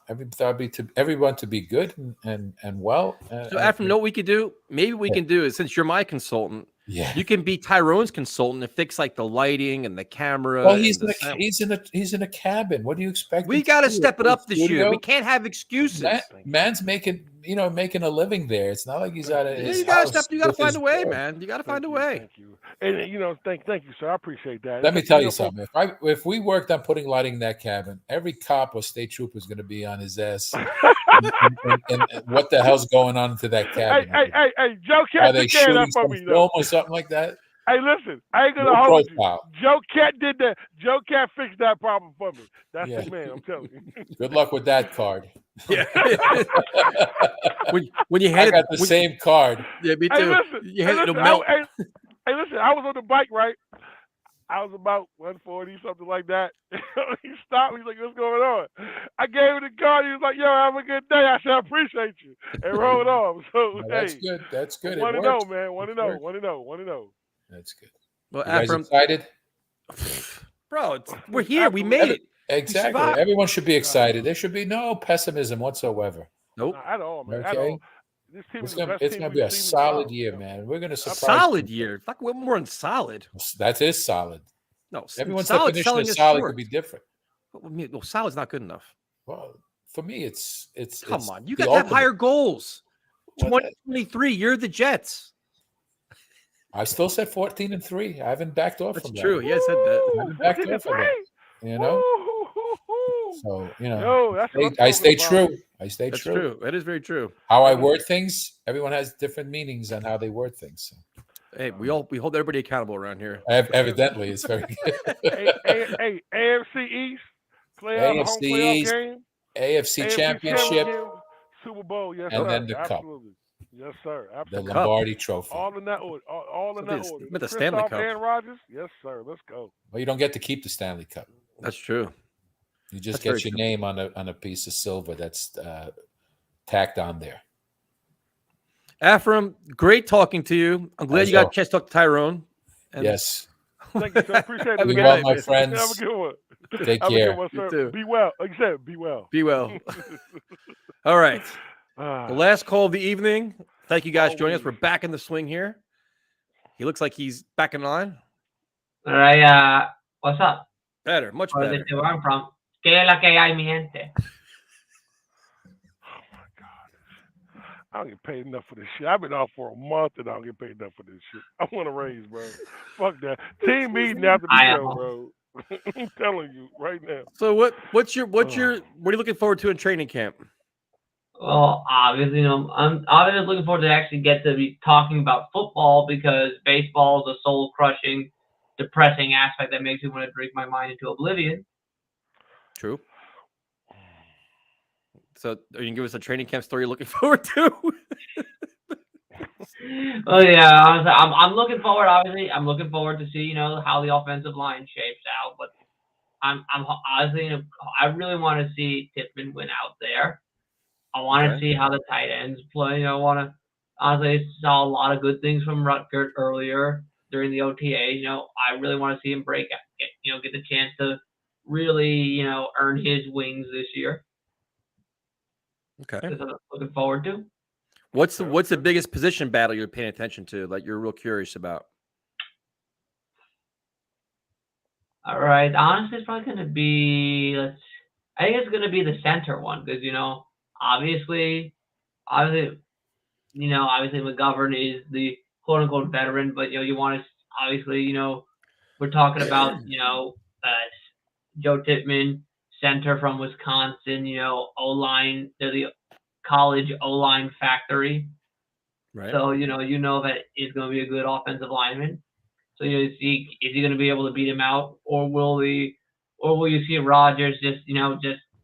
Everyone to be good and well. So Afram, you know what we could do? Maybe we can do is, since you're my consultant, yeah. you can be Tyrone's consultant and fix like the lighting and the camera. Well, and he's the in sound. he's in a cabin. What do you expect? We him got to do? step it up this year. Studio? We can't have excuses. Man's making a living there. It's not like he's out of Yeah, his you got to house step. You got to with find his a way, board. man. You got to find a way. Thank you. And thank you, sir. I appreciate that. Let me tell you something. If we worked on putting lighting in that cabin, every cop or state trooper is going to be on his ass. and what the hell's going on to that cabin? Hey, Joe Are Cat they took care of that shooting for some me, though. film or something like that? Hey, listen, I ain't gonna No hold you. profile. Joe Cat did that. Joe Cat fixed that problem for me. That's Yeah. the man, I'm telling you. Good luck with that card. Yeah. when you I hand got it, the same card. yeah, me too. Hey, listen. You Hey, hand it, it'll listen, melt. listen, I was on the bike, right? I was about 140, something like that. He stopped me. He's like, what's going on? I gave him the card. He was like, yo, have a good day. I said, I appreciate you. And rode off. So, No, that's hey, good. That's good. Want It to know, works. man. Want to It know. works. Want to know. Want to know. That's good. Well, You guys Afram, excited? bro, we're here. We made it. Exactly. survived. Everyone should be excited. There should be no pessimism whatsoever. Nope. Not at all, man. At Okay. all. This team It's is the gonna, best it's team gonna we've be a seen in solid while. year, man. We're gonna A surprise solid people. year. Fuck, we're more than solid. That is solid. No, Everyone's solid definition selling of is solid short. could be different. Well, solid's not good enough. Well, for me, it's Come it's on, you the got to have ultimate. higher goals. Well, 2023, you're the Jets. I still said 14-3. I haven't backed off That's from true. that. He has said that. I haven't backed off from that. You know, so Yo, that's what I'm I stay talking about. true. I stay That's true. true. That is very true. How I word things, everyone has different meanings on how they word things. So, Hey, we hold everybody accountable around here. evidently, it's very good. Hey, AFC East, home AFC playoff East, game, AFC Championship, Super Bowl, yes, and sir. then the cup. Absolutely. Yes, sir. the Absolutely. Lombardi Trophy. All in that order. All in that Something- order. but the Stanley Kristoff, Cup. Aaron Rodgers, yes, sir. Let's go. Well, you don't get to keep the Stanley Cup. That's true. You just That's very get your true. name on a piece of silver that's tacked on there. Afram, great talking to you. I'm glad As you got well. a chance to talk to Tyrone. And Yes. Thank you, sir. Appreciate Have a it. Be good well, night, my man. friends. Have a good one. Take Have a care. good one, You sir. too. Be well. Like you said, be well. Be well. All right. Ah. The last call of the evening. Thank you guys for joining us. We're Always. back in the swing here. He looks like he's back in line. All right, what's up? Better, much Where better. where I'm from. ¿Qué es la que hay, mi gente? I don't get paid enough for this shit. I've been off for a month and I don't get paid enough for this shit. I want a raise, bro. Fuck that. Team meeting after the I show, know. bro. I'm telling you right now. So what are you looking forward to in training camp? Well, obviously, I'm obviously looking forward to actually get to be talking about football because baseball is a soul-crushing, depressing aspect that makes me want to drink my mind into oblivion. True. So are you gonna give us a training camp story you're looking forward to? Oh yeah, honestly, I'm looking forward. Obviously, I'm looking forward to see how the offensive line shapes out. But I'm honestly, I really want to see Tippmann win out there. I want to see how the tight ends play. I want to honestly saw a lot of good things from Rutgers earlier during the OTA. I really want to see him break out, get the chance to really, earn his wings this year. Okay. That's what I'm looking forward to. What's the biggest position battle you're paying attention to, like you're real curious about? All right. Honestly, it's probably going to be, I think it's going to be the center one because, obviously, McGovern is the quote unquote veteran, but, you want to, obviously, we're talking about, Joe Tippmann, center from Wisconsin, O-line, they're the college O-line factory. Right. So, that is going to be a good offensive lineman. So is he going to be able to beat him out, or will you see Rodgers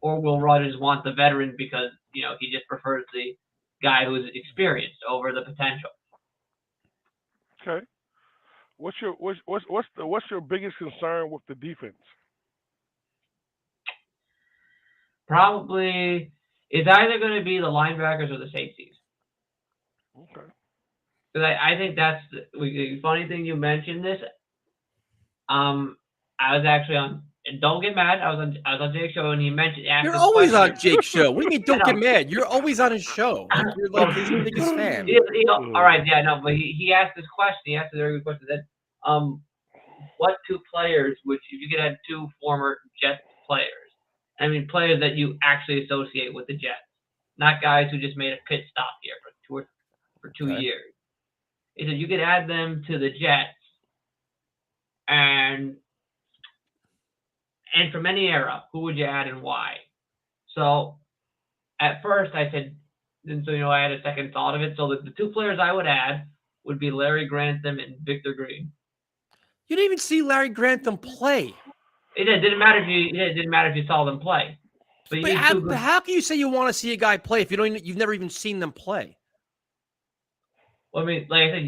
or will Rodgers want the veteran because he just prefers the guy who's experienced over the potential? Okay. What's your biggest concern with the defense? Probably it's either going to be the linebackers or the safeties. Okay. Because I think that's the funny thing you mentioned this. I was actually on, and don't get mad. I was on Jake's show and he mentioned. You're always on Jake's show. What do you mean? Don't get mad. You're always on his show. Like, you're like his biggest fan. All right, yeah, no, but he asked this question. He asked a very good question. That what two players if you could have two former Jets players? I mean, players that you actually associate with the Jets, not guys who just made a pit stop here for 2 years. He said you could add them to the Jets, and from any era, who would you add and why? So at first I said, and so I had a second thought of it. So the two players I would add would be Larry Grantham and Victor Green. You didn't even see Larry Grantham play. It didn't matter if you saw them play. But how can you say you want to see a guy play if you've never even seen them play? Well, I mean, like I said,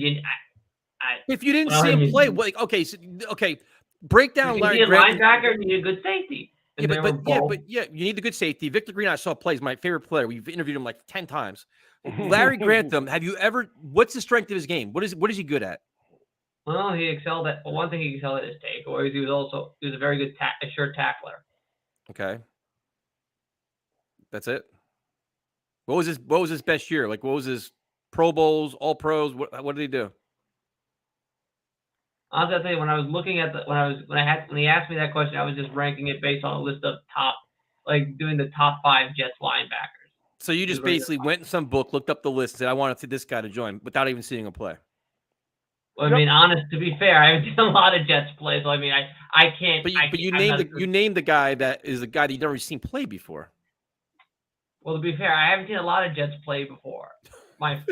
if you didn't see him play, okay, break down Larry Grantham. Linebacker, you need a good safety. You need the good safety. Victor Green, I saw play, is my favorite player. We've interviewed him like 10 times. Larry Grantham, what's the strength of his game? What is he good at? Well, he excelled at one thing. He excelled at his takeaways. He was a very good sure tackler. Okay, that's it. What was his best year? Like, what was his Pro Bowls, All Pros? What did he do? I was gonna say when I was looking at when he asked me that question, I was just ranking it based on a list of doing the top 5 Jets linebackers. So you just basically went in some book, looked up the list, and said, "I want to see this guy to join," without even seeing him play. Well, I mean, to be fair, I haven't seen a lot of Jets play, so I mean, I can't. But you named the guy that is the guy that you've never seen play before. Well, to be fair, I haven't seen a lot of Jets play before. I'm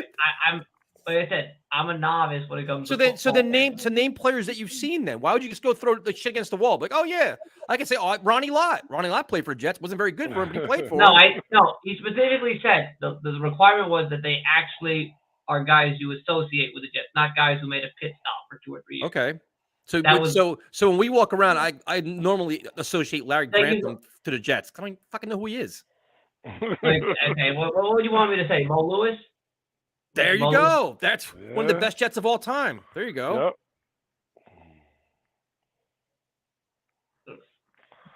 like I said, I'm a novice when it comes to football. So name players that you've seen then. Why would you just go throw the shit against the wall? Like, oh yeah, I can say, Ronnie Lott. Ronnie Lott played for Jets. Wasn't very good for him, but he played for him. No, he specifically said the requirement was that they actually are guys you associate with the Jets, not guys who made a pit stop for 2 or 3 years. Okay. So when we walk around, I normally associate Larry Grantham to the Jets. I don't fucking know who he is. Okay, what would you want me to say? Mo Lewis? There you go. That's one of the best Jets of all time. There you go. Yep.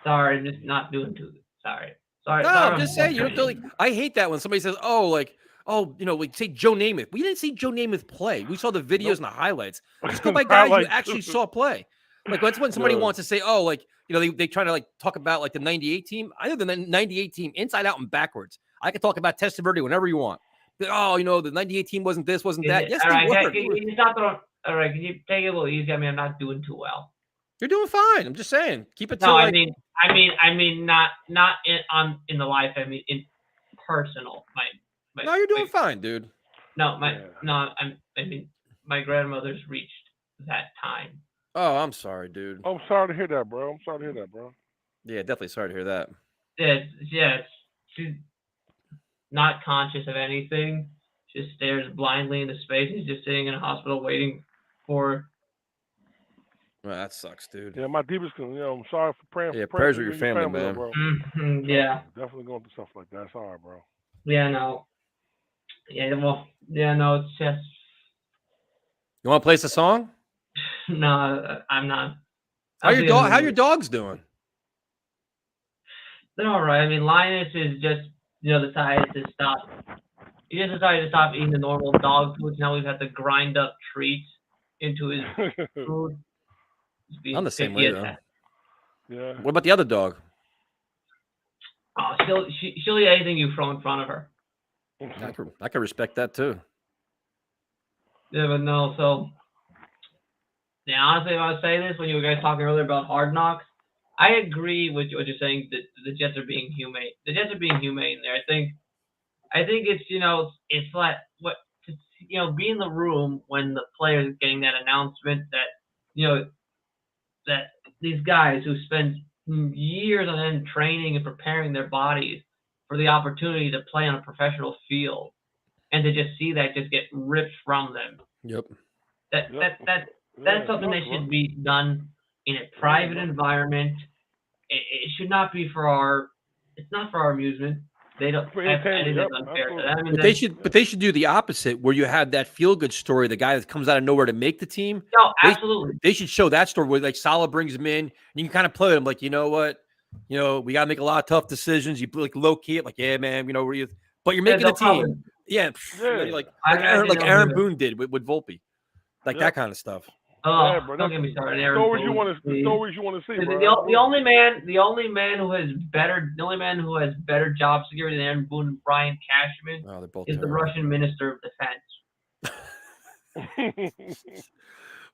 Sorry, I'm just not doing too good. Sorry. No, I'm just saying. I hate that when somebody says, say Joe Namath. We didn't see Joe Namath play. We saw the videos and the highlights. Just go by guys you actually saw play. Like that's when somebody wants to say, they try to talk about the 98 team. I know the 98 team inside out and backwards. I can talk about Testaverde whenever you want. Oh, the 98 team wasn't this, wasn't that. Yes, all they right, were. can you stop throwing? All right, can you take it a little easy? I mean, I'm not doing too well. You're doing fine. I'm just saying. Keep it to No, I mean, not in the life. I mean, in personal. No, you're doing fine, dude. No, I mean, my grandmother's reached that time. Oh, I'm sorry, dude. I'm sorry to hear that, bro. Yeah, definitely sorry to hear that. Yeah, she's not conscious of anything. Just stares blindly into space. He's just sitting in a hospital waiting for. Well, that sucks, dude. Yeah, my deepest, I'm sorry for praying. Yeah, praying prayers for with you your and family, man. bro. Mm-hmm, yeah, definitely going through stuff like that. Sorry, bro. Yeah, no. Yeah, well, yeah, no. It's just. You want to play us a song? No, I'm not. How your dogs doing? They're all right. I mean, Linus is just decided to stop. He just decided to stop eating the normal dog food. Now we've had to grind up treats into his food. I'm the same way, though. Yeah. What about the other dog? Oh, she'll eat anything you throw in front of her. I can respect that too. Yeah, but no. So, yeah, honestly, if I was saying this when you guys talking earlier about Hard Knocks, I agree with what you're saying. That the Jets are being humane. The Jets are being humane there. I think it's it's like be in the room when the players are getting that announcement that that these guys who spend years on end training and preparing their bodies for the opportunity to play on a professional field, and to just see that just get ripped from them. Yep. That's something that should be done in a private environment. It should not be for our. It's not for our amusement. They don't. I think that's unfair. I mean, but they should do the opposite, where you have that feel good story, the guy that comes out of nowhere to make the team. No, absolutely. They should show that story where like Salah brings him in, and you can kind of play them like, you know what, we got to make a lot of tough decisions. You like low key it, like, yeah, man, but you're making the team. Yeah, like Aaron Boone did with Volpe, like that kind of stuff. Oh, yeah, bro, don't get me started. Stories you want to see, bro. The only man who has better job security than Aaron Boone and Brian Cashman is the Russian Minister of Defense.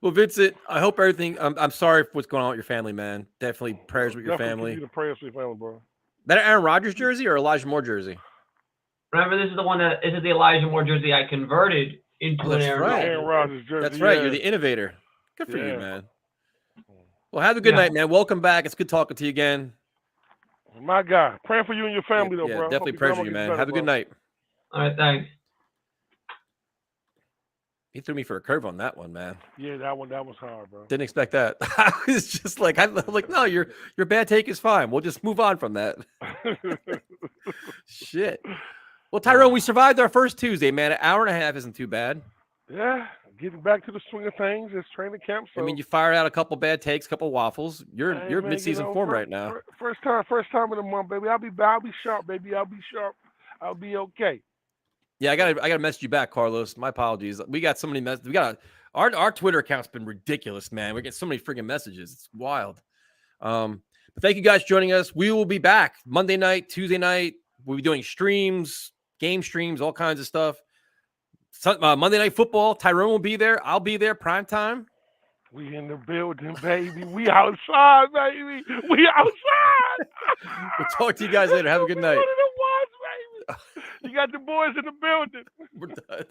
Well, Vincent, I hope everything. I'm sorry for what's going on with your family, man. Definitely prayers with your family. Prayers with your family, bro. That Aaron Rodgers jersey or Elijah Moore jersey? Remember, this is the Elijah Moore jersey I converted into an Aaron Rodgers jersey. That's right. You're the innovator. Good for you, man. Well, have a good night, man. Welcome back. It's good talking to you again. My guy. Praying for you and your family, though, bro. Definitely prayers for you, man. Have a good night. All right, thanks. He threw me for a curve on that one, man. Yeah, that was hard, bro. Didn't expect that. I was just like, no, your bad take is fine. We'll just move on from that. Shit. Well, Tyrone, we survived our first Tuesday, man. An hour and a half isn't too bad. Yeah. Getting back to the swing of things, it's training camp. So. I mean, you fired out a couple bad takes, a couple waffles. You're mid-season form right now. First time in a month, baby. I'll be sharp, baby. I'll be sharp. I'll be okay. Yeah, I gotta message you back, Carlos. My apologies. We got so many messages. Our Twitter account's been ridiculous, man. We get so many freaking messages. It's wild. But thank you guys for joining us. We will be back Monday night, Tuesday night. We'll be doing streams, game streams, all kinds of stuff. Monday Night Football. Tyrone will be there. I'll be there. Prime time. We in the building, baby. We outside, baby. We outside. We'll talk to you guys later. Have a good night. You got the boys in the building. We're done.